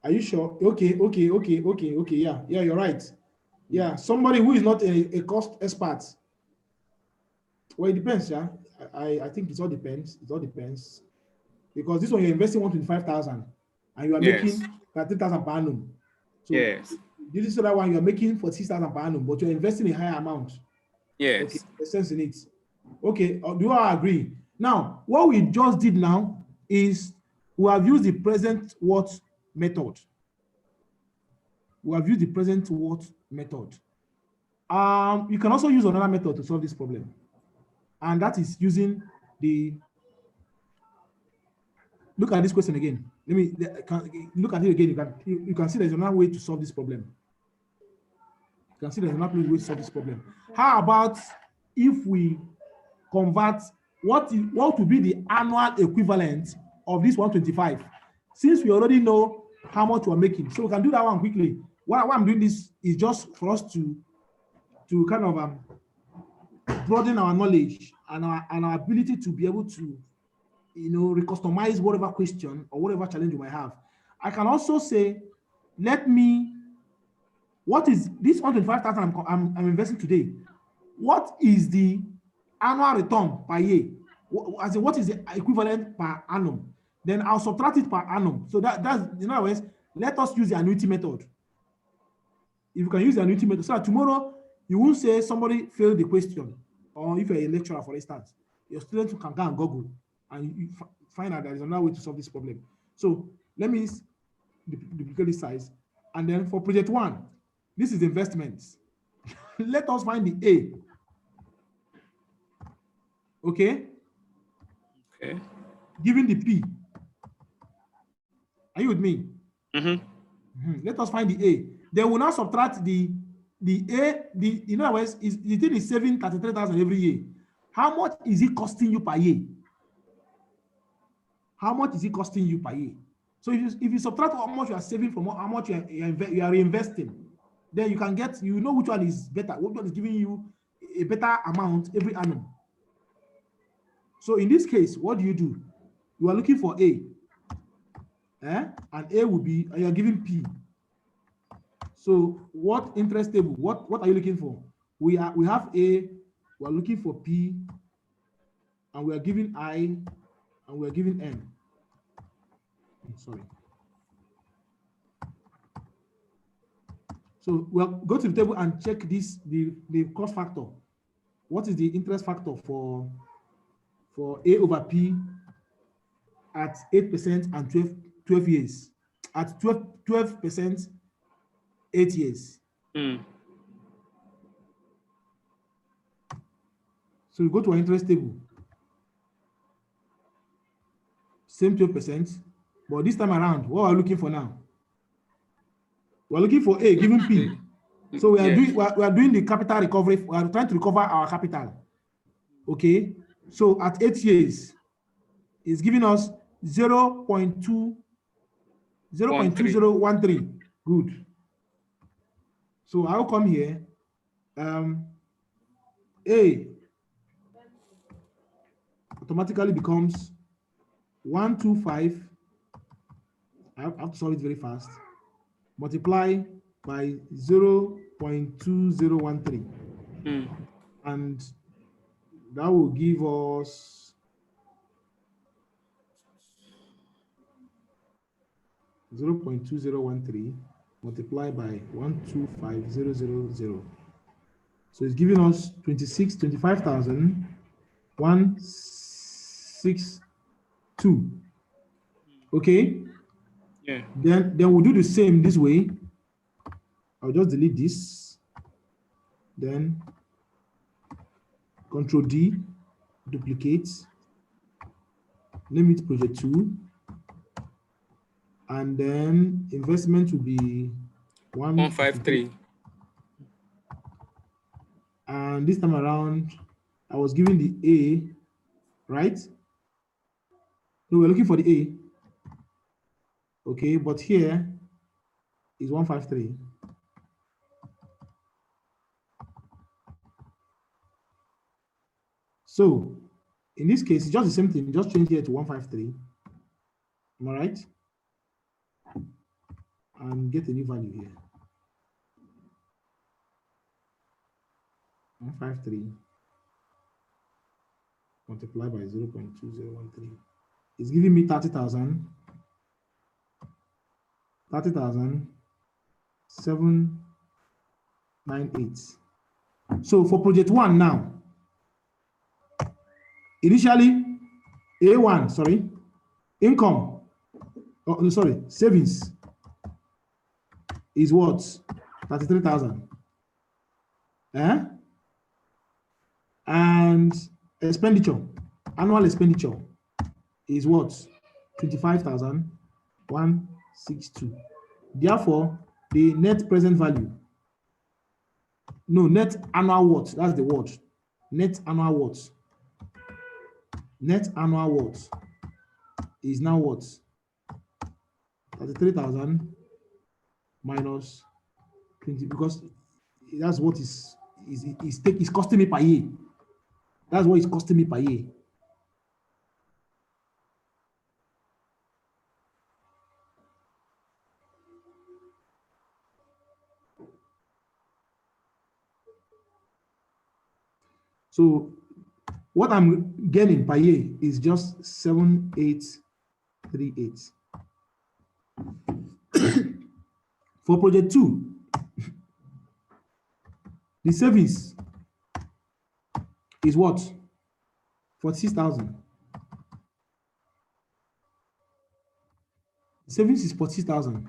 Are you sure? Okay. Yeah, you're right. Yeah, somebody who is not a cost expert. Well, it depends, yeah. I think it all depends. It all depends. Because this one you're investing 125,000 and you are making 30,000 per annum. So yes. This is the one you are making 46,000 per annum, but you're investing a higher amount. Yes. Okay, there's sense in it. Okay, do I agree? Now, what we just did now is we have used the present what method. We have used the present what method. You can also use another method to solve this problem, and that is using the. Look at this question again. Look at it again. You can see there's another way to solve this problem. You can see there's another way to solve this problem. How about if we convert what would be the annual equivalent of this 125? Since we already know how much we're making, so we can do that one quickly. Why I'm doing this is just for us to kind of broaden our knowledge and our ability to be able to, recustomize whatever question or whatever challenge you might have. I can also say, what is this 125,000 I'm investing today? What is the annual return per year? As in, what is the equivalent per annum? Then I'll subtract it per annum. So that's, in other words, let us use the annuity method. If you can use the annuity method, so that tomorrow you won't say somebody failed the question, or if you're a lecturer, for instance, your students can go and Google and you find out there is another way to solve this problem. So let me duplicate this size. And then for project one, this is investments. Let us find the A. Okay? Okay. Given the P. Are you with me? Let us find the A. Then we'll now subtract the A. In other words, the thing is saving 33,000 every year. How much is it costing you per year? How much is it costing you per year? So if you subtract how much you are saving from how much you are reinvesting, then you can get, which one is better, which one is giving you a better amount every annum. So in this case, what do? You are looking for A. And A will be, you are giving P. So what interest table, what are you looking for? We have A, we are looking for P, and we are giving I, and we are giving N. Sorry. So we'll go to the table and check this, the cost factor. What is the interest factor for A over P at 8% and 12 years? At 12%, 8 years. So we go to our interest table. Same 12%, but this time around, what are we looking for now? We're looking for A given P. So we are doing the capital recovery. We are trying to recover our capital. Okay. So at 8 years, it's giving us 0.2013. Good. So I'll come here. A automatically becomes 125. I have to solve it very fast. Multiply by 0.2013. And that will give us 0.2013 multiplied by 125,000. So it's giving us 25,162. Okay. Yeah. Then we'll do the same this way. I'll just delete this. Then Control D, duplicate, name it project 2, and then investment will be 153. And this time around, I was given the A, right? No, we're looking for the A. Okay, but here is 153. So in this case, it's just the same thing, just change here to 153. Am I right? And get a new value here. 153 multiplied by 0.2013. It's giving me 30,000. 30,798. So for project 1 now, initially A1, sorry, income, savings is what? 33,000. And expenditure, annual expenditure is what? 25,162. Therefore, the net present value, no, net annual what? That's the word. Net annual what? Net annual what is now what? 33,000 minus 20, because that's what is costing me per year. That's what it's costing me per year. So what I'm getting per year is just 7,838. For project 2, the savings is what? 46,000. Savings is 46,000.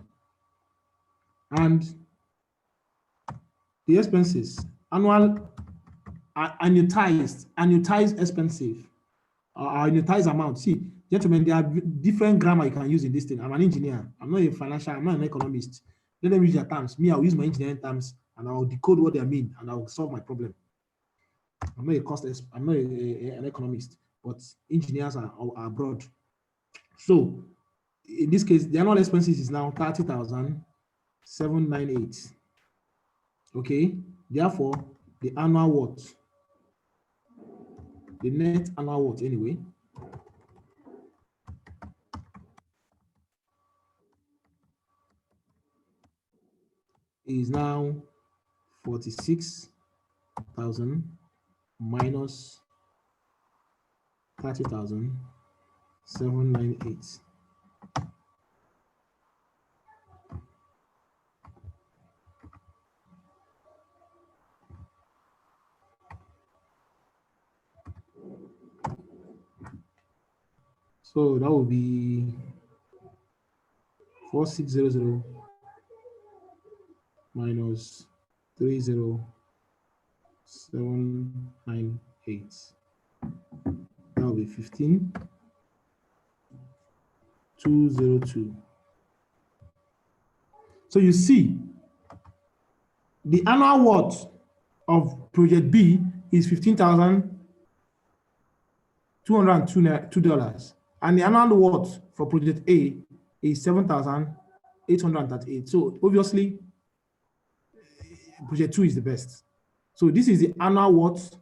And the expenses, annuitized expensive, annuitized amount. See, gentlemen, there are different grammar you can use in this thing. I'm an engineer. I'm not a financial, I'm not an economist. Let them use their terms. Me, I'll use my engineering terms and I'll decode what they mean and I'll solve my problem. I'm not an economist, but engineers are broad. So in this case, the annual expenses is now 30,798. Okay, therefore, the annual what? The net annual what anyway? Is now 46,000 minus 30,798. So that will be 4600 minus 30,798. That will be 15,202. So you see, the annual worth of project B is $15,202, and the annual worth for project A is 7,838. So obviously, project 2 is the best. So this is the annual worth.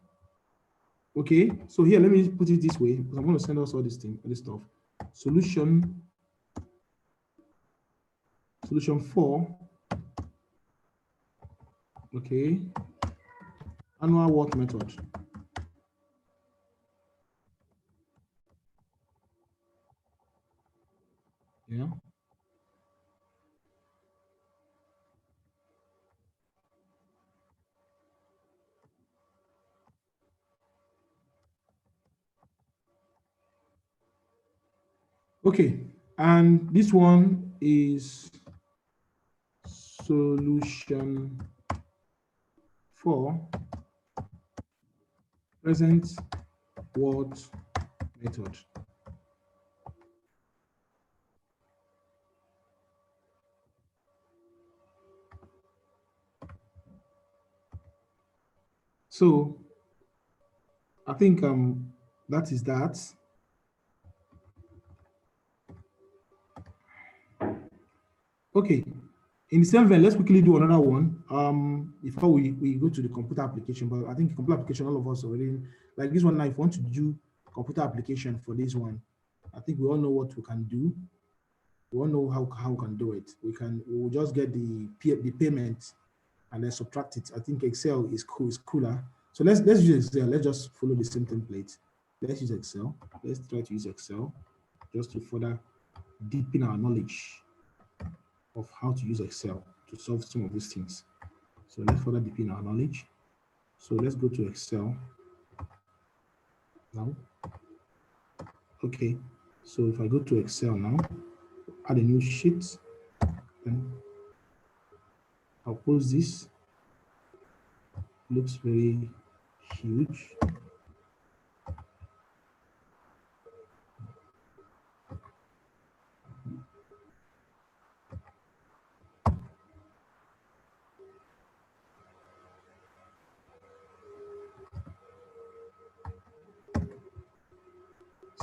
Okay, so here let me put it this way because I'm going to send us all this stuff. Solution 4. Okay, annual worth method. Yeah. Okay, and this one is solution for present what method. So I think that is that. Okay, in the same vein, let's quickly do another one before we go to the computer application. But I think computer application, all of us already like this one. Now, if you want to do computer application for this one, I think we all know what we can do. We all know how we can do it. We'll just get the payment and then subtract it. I think Excel is cooler. So let's use Excel. Let's just follow the same template. Let's use Excel. Let's try to use Excel just to further deepen our knowledge of how to use Excel to solve some of these things. So let's further deepen our knowledge. So let's go to Excel now. Okay, so if I go to Excel now, add a new sheet, then I'll post this. Looks very huge.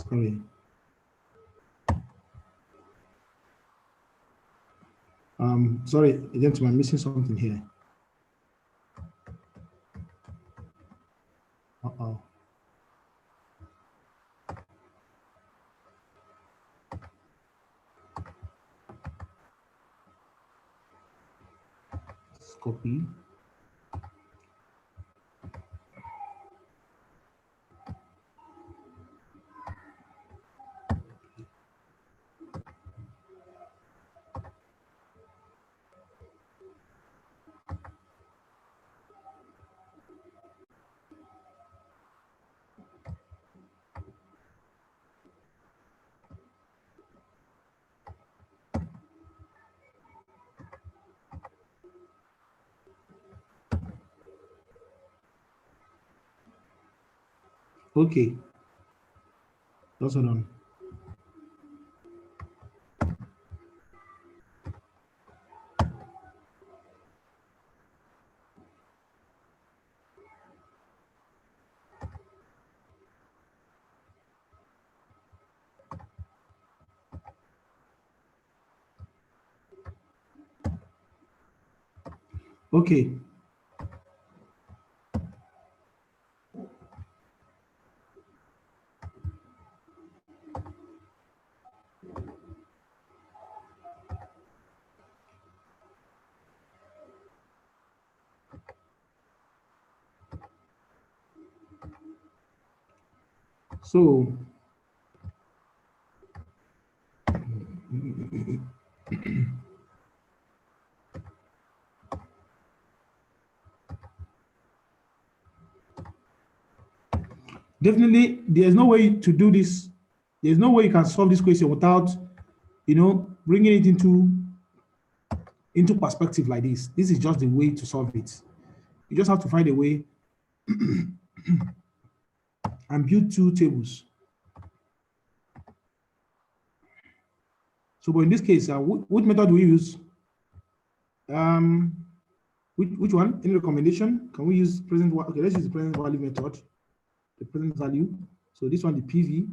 Sorry. Sorry, gentlemen, I'm missing something here. Uh-oh. Let's copy. Okay, that's all done. Okay. So definitely there's no way to do this. There's no way you can solve this question without, bringing it into perspective like this. This is just the way to solve it. You just have to find a way and build two tables. So, but in this case, which method do we use? Which one? Any recommendation? Can we use present? Okay, let's use the present value method. The present value. So this one, the PV.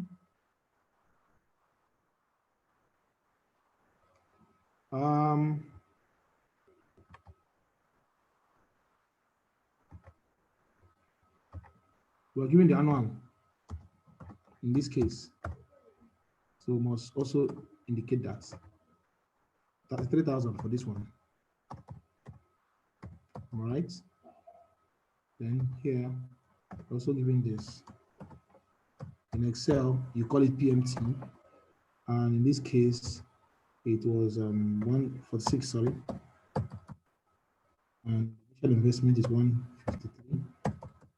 We are given the annual in this case. So must also indicate that. That's 3,000 for this one. All right. Then here, also given this. In Excel, you call it PMT. And in this case, it was 146, sorry. And initial investment is 153,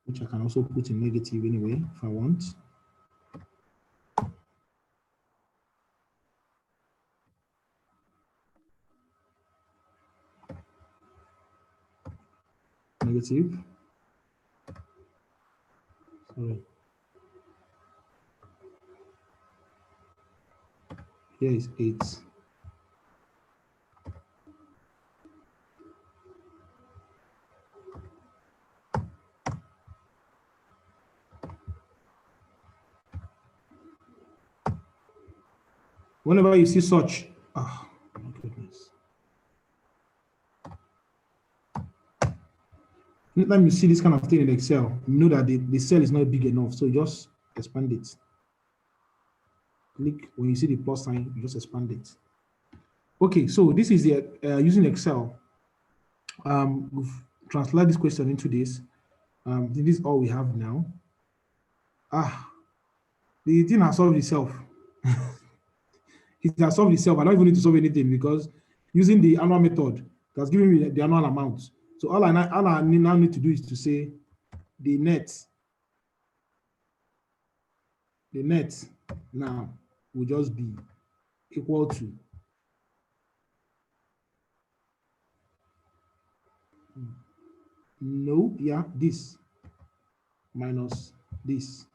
which I can also put in negative anyway if I want. negative. Sorry. Here is 8. Whenever you see such, oh my goodness. Anytime you see this kind of thing in Excel, you know that the cell is not big enough, so you just expand it. Click, when you see the plus sign, you just expand it. Okay, so this is the using Excel. We've translated this question into this. This is all we have now. The thing has solved itself. It has solved itself. I don't even need to solve anything because using the annual method, that's giving me the annual amount. So all I now need to do is to say the net now will just be equal to this minus this.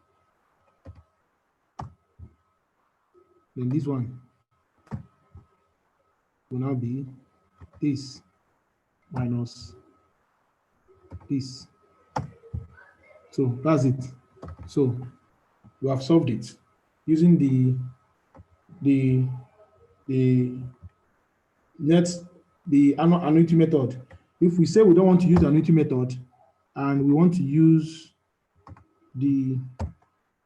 Then this one will now be this minus this. So that's it. So we have solved it using the annuity method. If we say we don't want to use the annuity method and we want to use the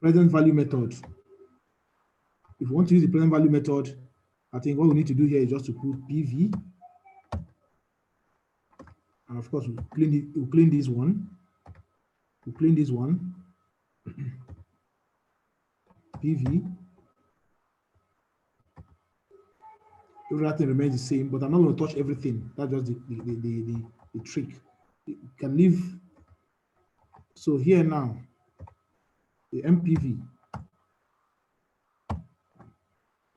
present value method, if we want to use the present value method, I think what we need to do here is just to put PV. And of course, we'll clean this one. We'll clean this one. PV. Everything remains the same, but I'm not going to touch everything. That's just the trick. You can leave. So here now, the MPV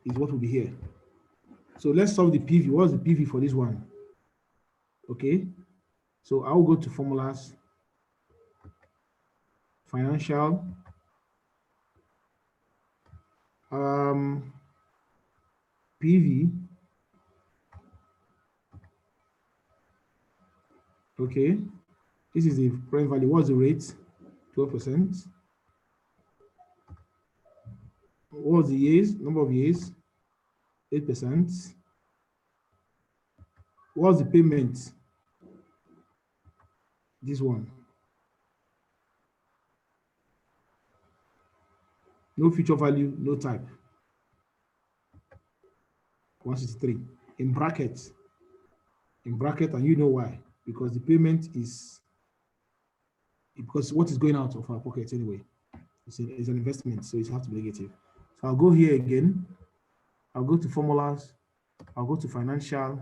is what will be here. So let's solve the PV. What's the PV for this one? Okay. So I'll go to formulas, financial, PV. Okay, this is the present value. What's the rate? 12%. What's the years? Number of years? 8%. What's the payment? This one. No future value, no type. 163 in brackets. And you know why? Because the payment is because what is going out of our pockets anyway. It's an investment, so it has to be negative. So I'll go here again. I'll go to formulas. I'll go to financial.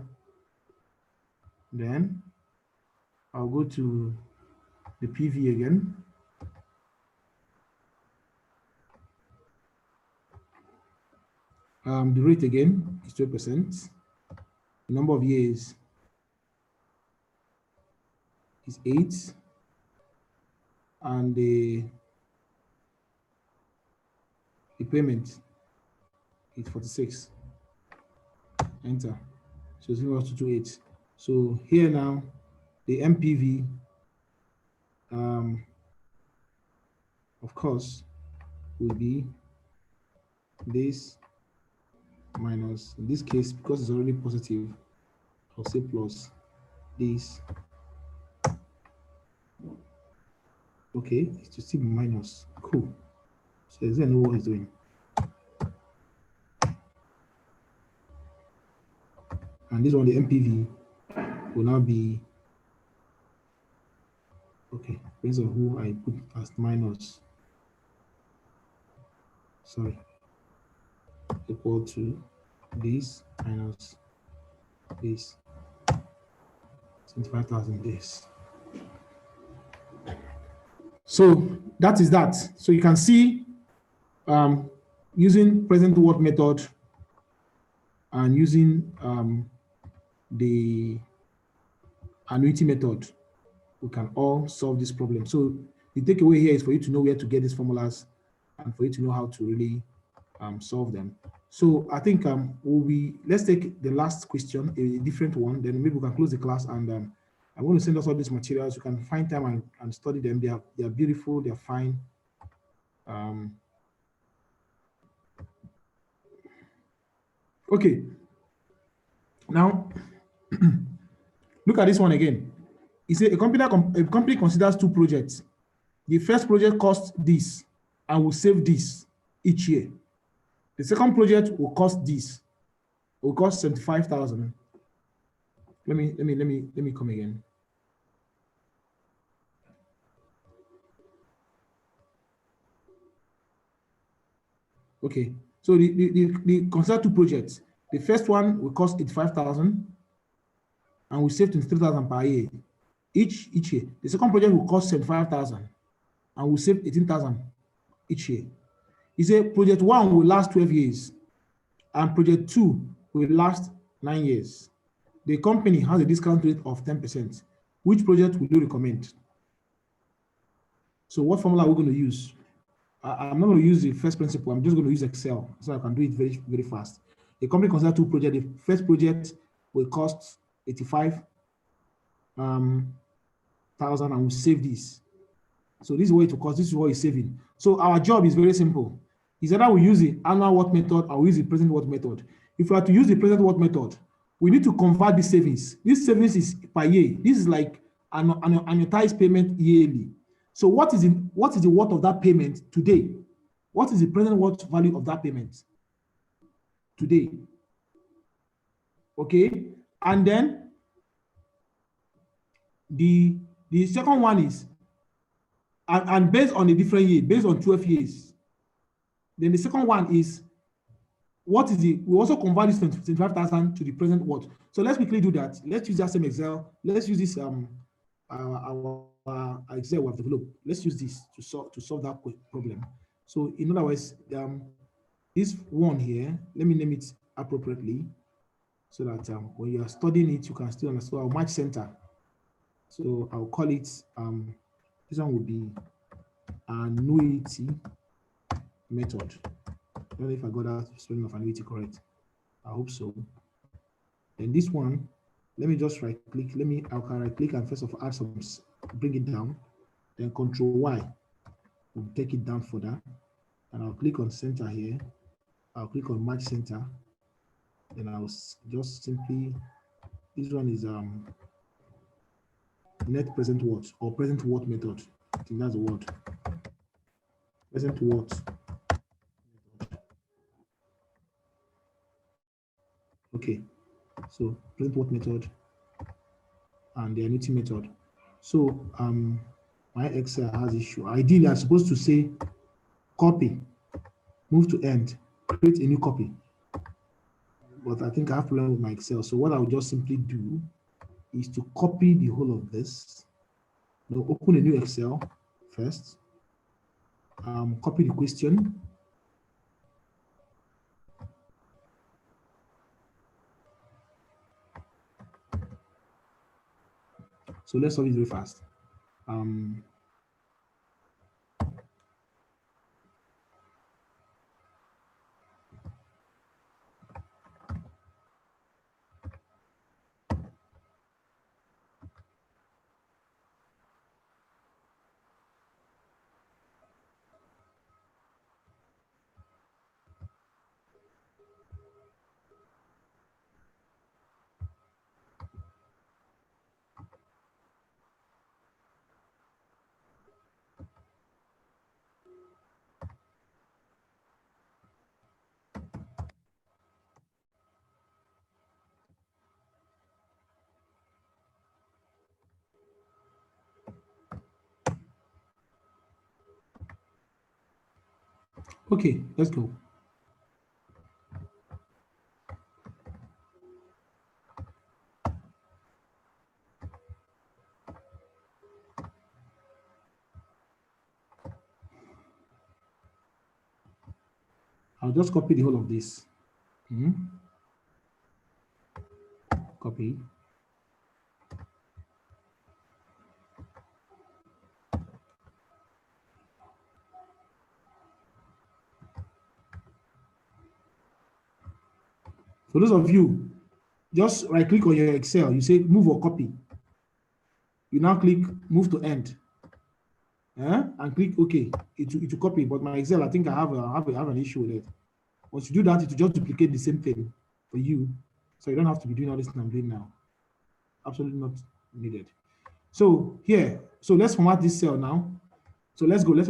Then I'll go to the PV again. The rate again is 12%. The number of years is 8. And the payment is 46. Enter. So it's equal to 28. So here now, the MPV, of course, will be this minus, in this case, because it's already positive, I'll say plus this. Okay, it's to still be minus. Cool. So does it know what it's doing? And this one, the MPV, will now be okay. Based on who I put as minus. Sorry. Equal to this minus this. 25,000 this. So that is that. So you can see using present work method and using the annuity method, we can all solve this problem. So the takeaway here is for you to know where to get these formulas and for you to know how to really solve them. So I think let's take the last question, a different one, then maybe we can close the class, and I'm going to send us all these materials. You can find time and study them. They are beautiful, they're fine. Okay. Now, look at this one again. It says a company considers two projects. The first project costs this and will save this each year. The second project will cost this, will cost 75,000. Let me come again. Okay, so the consider two projects. The first one will cost 85,000 and will save 23,000 per year each year. The second project will cost 75,000 and will save 18,000 each year. He said project one will last 12 years and project two will last 9 years. The company has a discount rate of 10%. Which project would you recommend? So what formula are we going to use? I'm not going to use the first principle. I'm just going to use Excel so I can do it very, very fast. The company considers two projects. The first project will cost 85,000 and will save this. So this is what it will cost. This is what it's saving. So our job is very simple. Is either we use the annual work method or we use the present work method. If we are to use the present work method, we need to convert the savings. This savings is per year. This is like an annualized payment yearly. So what is the worth of that payment today? What is the present worth value of that payment today? Okay, and then the second one is and based on a different year, based on 12 years. Then the second one is what is we also convert this 25,000 to the present worth. So let's quickly do that. Let's use that same Excel. Let's use this our Excel we have developed. Let's use this to solve that problem. So in other words, this one here, let me name it appropriately so that when you are studying it, you can still understand our match center. So I'll call it this one would be Annuity Method. I don't know if I got that spelling of annuity correct. I hope so. And this one, let me just right click. I can right click and first of all add some, bring it down. Then Control Y will take it down further. And I'll click on center here. I'll click on match center. Then I'll just simply, this one is net present worth or present worth method. I think that's the word. Present worth. Okay, so present worth method and the annuity method. So my Excel has issue. Ideally, I'm supposed to say copy, move to end, create a new copy. But I think I have problem with my Excel. So what I'll just simply do is to copy the whole of this. Now open a new Excel first. Copy the question. So let's solve it very fast. Okay, let's go. I'll just copy the whole of this. Copy. So those of you, just right click on your Excel, you say move or copy. You now click move to end. And click OK. It will copy, but my Excel, I think I have an issue with it. Once you do that, it will just duplicate the same thing for you. So you don't have to be doing all this thing I'm doing now. Absolutely not needed. So here, so let's format this cell now. So let's go, let's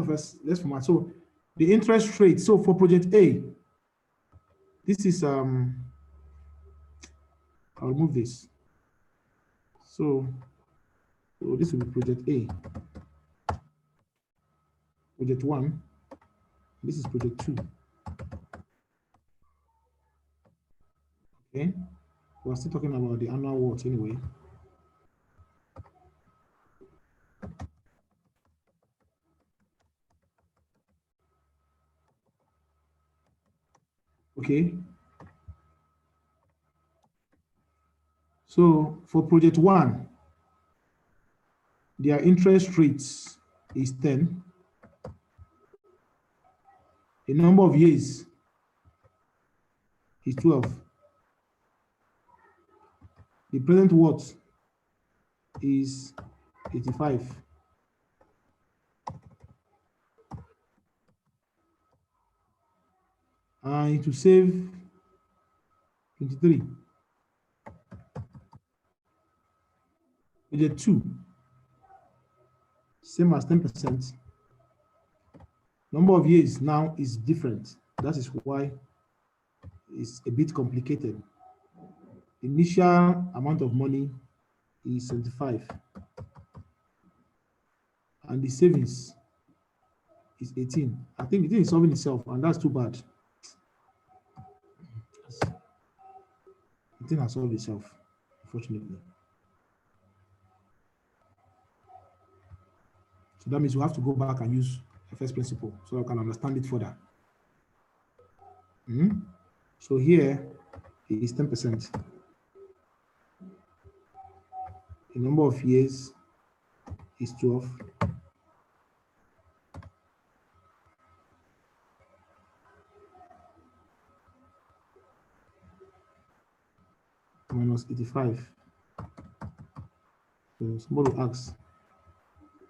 format. So the interest rate, so for project A, this is, I'll remove this. So this will be project A. Project 1, this is project 2. Okay, we're still talking about the annual what anyway. Okay. So for project 1, their interest rates is 10. The number of years is 12. The present what is 85. And to save 23. Project 2, same as 10%. Number of years now is different. That is why it's a bit complicated. Initial amount of money is 75. And the savings is 18. I think it is solving itself, and that's too bad. The thing has solved itself, unfortunately. So that means we have to go back and use the first principle so I can understand it further. So here is 10%. The number of years is 12. Minus 85. So somebody will ask,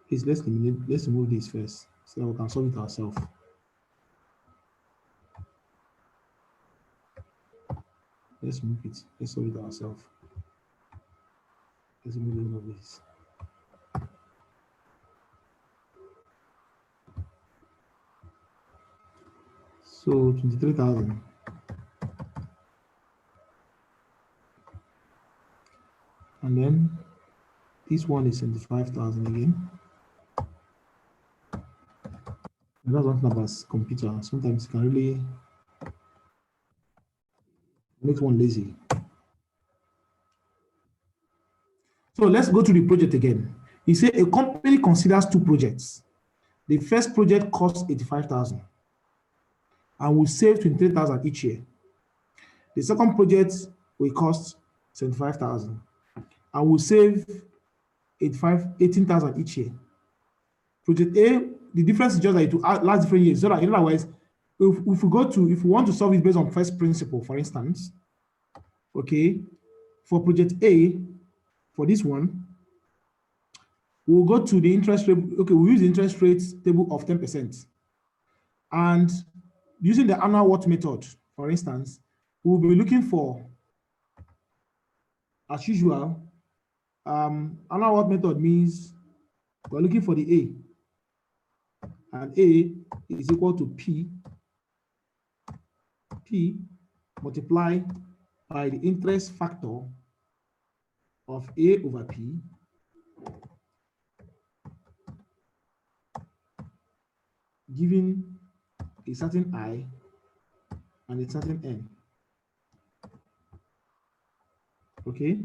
please let's remove this first so that we can solve it ourselves. Let's remove it. Let's solve it ourselves. Let's remove this. So 23,000. And then this one is 75,000 again. And that's one thing about computer. Sometimes it can really make one lazy. So let's go to the project again. He said a company considers 2 projects. The first project costs 85,000 and will save 23,000 each year. The second project will cost 75,000 and will save 18,000 each year. Project A, the difference is just that it will last different years. So that in other words, if we want to solve it based on first principle, for instance, okay, for project A, for this one, we'll go to the interest rate. Okay, we'll use the interest rate table of 10%. And using the annual what method, for instance, we'll be looking for, as usual, annual what method means we're looking for the A. And A is equal to P multiplied by the interest factor of A over P given a certain I and a certain N. Okay,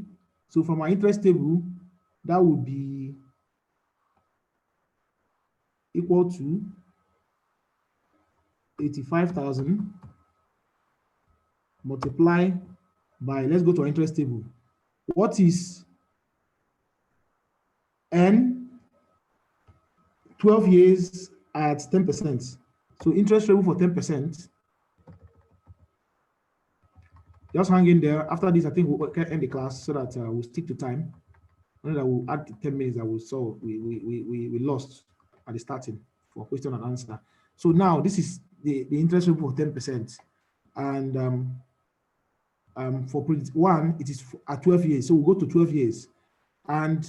so for my interest table, that would be equal to 85,000 multiply by, let's go to our interest table. What is N? 12 years at 10%. So interest rate for 10% Just hang in there. After this, I think we'll end the class so that we'll stick to time. And that we'll add 10 minutes that we saw we lost at the starting for question and answer. So now this is the interest rate for 10%. And for project 1, it is at 12 years. So we'll go to 12 years. And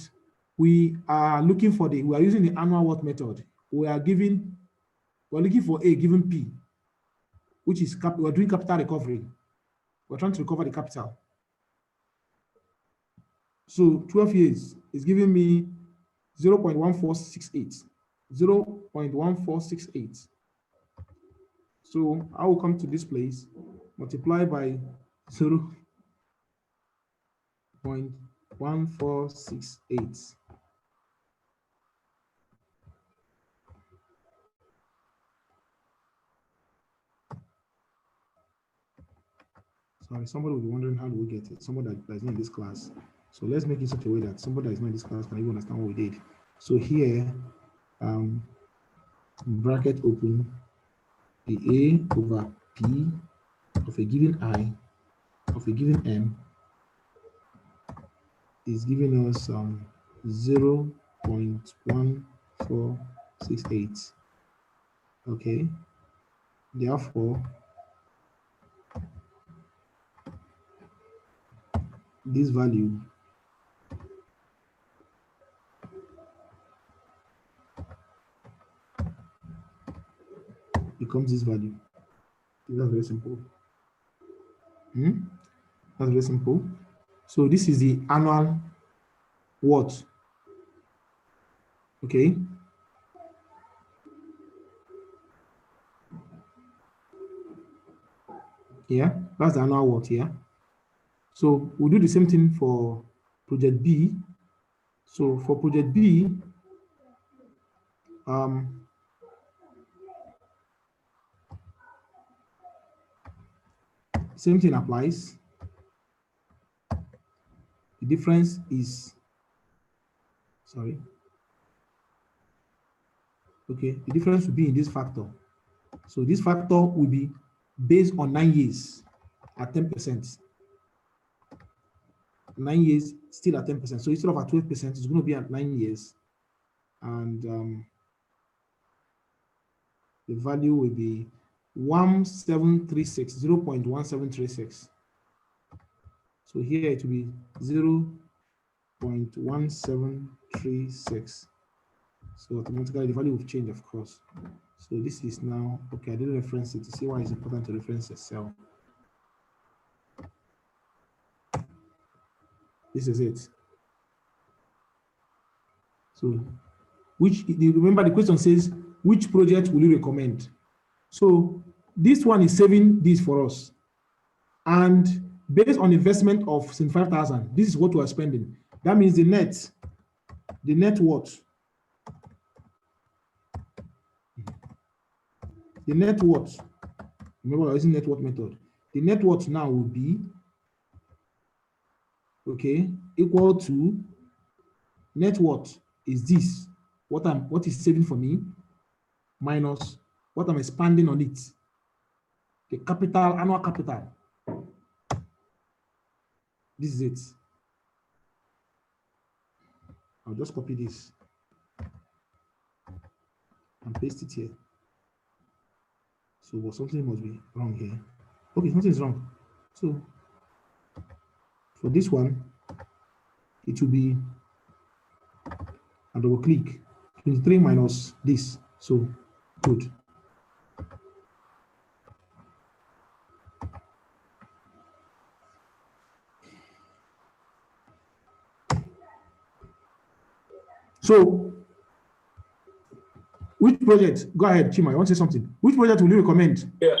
we are looking for we are using the annual what method. We're looking for A given P, which is we're doing capital recovery. We're trying to recover the capital. So 12 years is giving me 0.1468. 0.1468. So I will come to this place, multiply by 0.1468. Sorry, somebody will be wondering how do we get it. Somebody that is not in this class. So let's make it such a way that somebody that is not in this class can even understand what we did. So here, bracket open, the A over P of a given I of a given M is giving us 0.1468. Okay, therefore, this value becomes this value. That's very simple. That's very simple. So this is the annual what? Okay. Yeah, that's the annual what here. So we'll do the same thing for project B. So for project B, same thing applies. The difference is, sorry. Okay, the difference will be in this factor. So this factor will be based on 9 years at 10%. 9 years still at 10%. So instead of at 12%, it's going to be at 9 years. And the value will be 1736, 0.1736. So here it will be 0.1736. So automatically the value will change, of course. So this is now, okay, I didn't reference it to see why it's important to reference a cell. This is it. So, remember the question says, which project will you recommend? So this one is saving this for us. And based on investment of 75,000, this is what we are spending. That means the net what? The net worth, remember we're using net worth method. The net worth now will be, okay, equal to net worth is this, what is saving for me, minus what I'm expanding on it. The capital, annual capital. This is it. I'll just copy this and paste it here. So something must be wrong here. Okay, nothing is wrong. So for this one, it will be, and double click, 23 minus this. So good. So which project? Go ahead, Chima. You want to say something? Which project will you recommend? Yeah.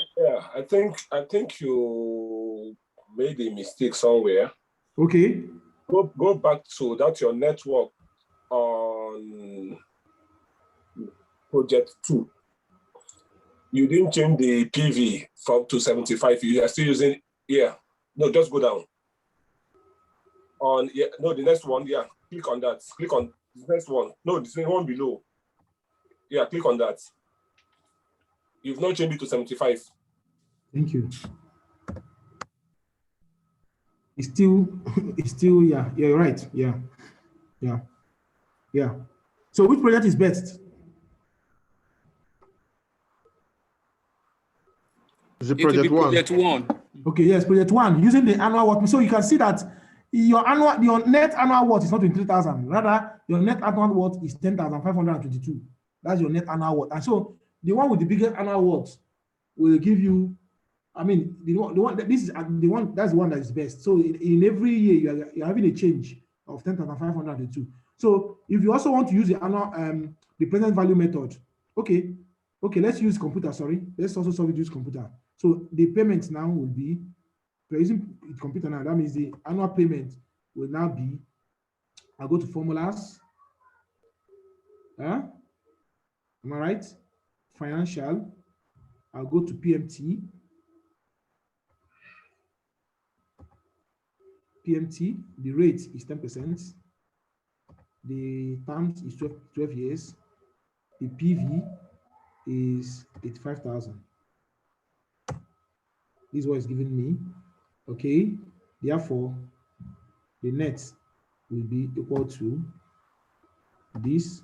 I think you made a mistake somewhere. Okay. Go back to that your network on project 2. You didn't change the PV from to 75. You are still using, no, just go down. The next one, click on that. Click on the next one. No, the same one below. Yeah, click on that. You've not changed it to 75. Thank you. it's still, yeah, you're right. Yeah. So which project is best? Is it It will be project one? project one. Okay, yes, project one, using the annual worth. So you can see that your net annual worth is not 23,000. Rather, your net annual worth is 10,522. That's your net annual worth. And so the one with the biggest annual worth will give you, I mean, the one this is the one, that's the one that is best. So in every year you're having a change of 10,522. So if you also want to use the annual the present value method, okay, let's use computer. Sorry, let's also solve it use computer. So the payment now will be, we're using computer now. That means the annual payment will now be, I'll go to formulas. Am I right? Financial. I'll go to PMT. The rate is 10%. The terms is 12 years. The PV is 85,000. This is what it's giving me. Okay. Therefore, the net will be equal to this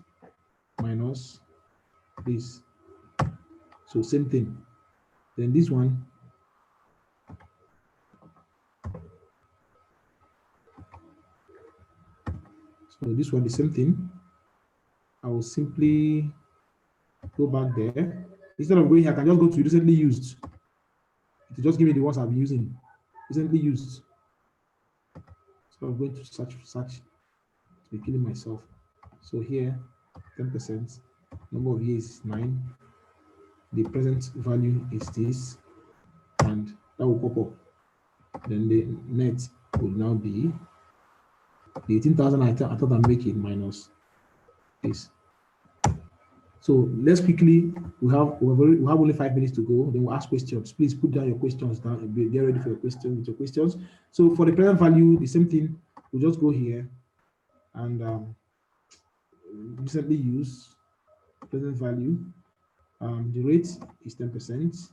minus this. So same thing. Then this one, so this one, the same thing. I will simply go back there. Instead of going here, I can just go to recently used. It will just give me the ones I've been using. Recently used. So I'm going to search, to be killing myself. So here, 10%, number of years is 9. The present value is this, and that will pop up. Then the net will now be the 18,000 I thought I'm making minus this. So let's quickly, we have only 5 minutes to go. Then we'll ask questions. Please put down your questions down and get ready for your questions. So for the present value, the same thing. We'll just go here and recently used present value. The rate is 10%.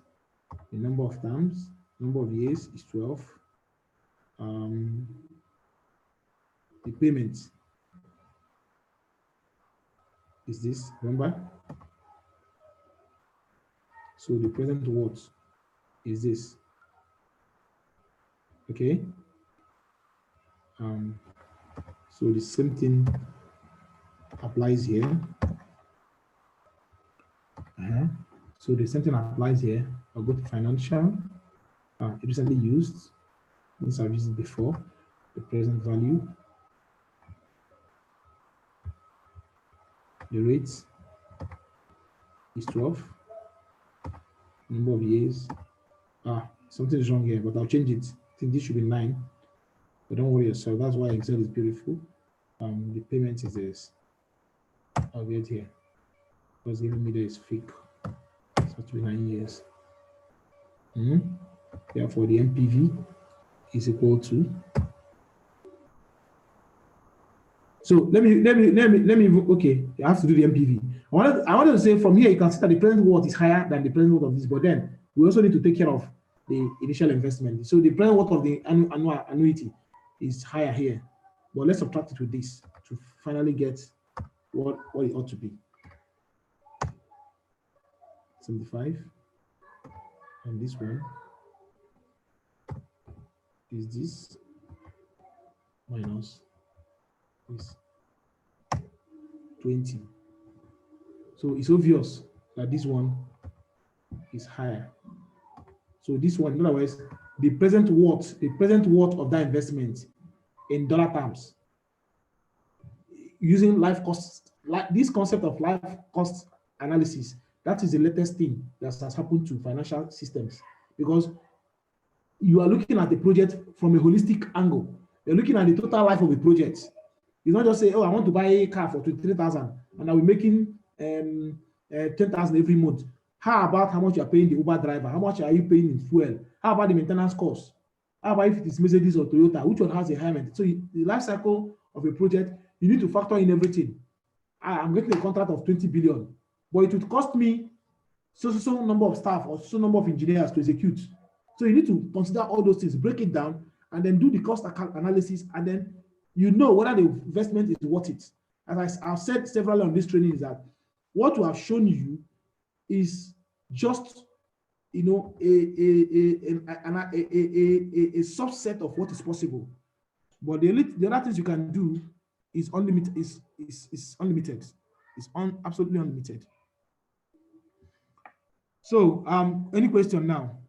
The number of terms, number of years is 12. The payment is this, remember? So the present worth is this. Okay. So the same thing applies here. So the same thing applies here. I'll go to financial. Recently used. This I've used it before. The present value. The rate is 12. Number of years. Something is wrong here, but I'll change it. I think this should be 9. But don't worry yourself. That's why Excel is beautiful. The payment is this. I'll get here. Because giving me there is fake. So it will be 9 years. Therefore, the MPV is equal to. So let me. Okay, I have to do the MPV. I wanted to say from here you can see that the present worth is higher than the present worth of this, but then we also need to take care of the initial investment. So the present worth of the annual annuity is higher here, but let's subtract it with this to finally get what it ought to be. 75, and this one is this minus this 20. So it's obvious that this one is higher. So this one, in other words, the present worth of that investment in dollar terms, using life costs, like this concept of life cost analysis, that is the latest thing that has happened to financial systems, because you are looking at the project from a holistic angle. You're looking at the total life of the project. You not just say, oh, I want to buy a car for 23,000 and I'll be making 10,000 every month. How about how much you are paying the Uber driver? How much are you paying in fuel? How about the maintenance cost? How about if it is Mercedes or Toyota? Which one has a higher maintenance? So the life cycle of a project, you need to factor in everything. I'm getting a contract of 20 billion, but it would cost me so number of staff or so number of engineers to execute. So you need to consider all those things, break it down, and then do the cost analysis, and then you know whether the investment is worth it. As I've said several on this training, is that what we have shown you is just, you know, a subset of what is possible. But the other things you can do is unlimited. Is unlimited. It's absolutely unlimited. So, any question now?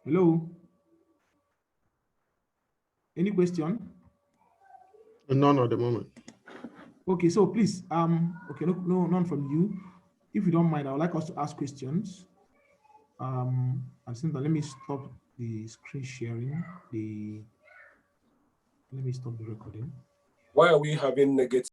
Hello. Any question? None at the moment. Okay, so please, okay, no, none from you. If you don't mind, I would like us to ask questions. Let me stop the screen sharing. Let me stop the recording. Why are we having negative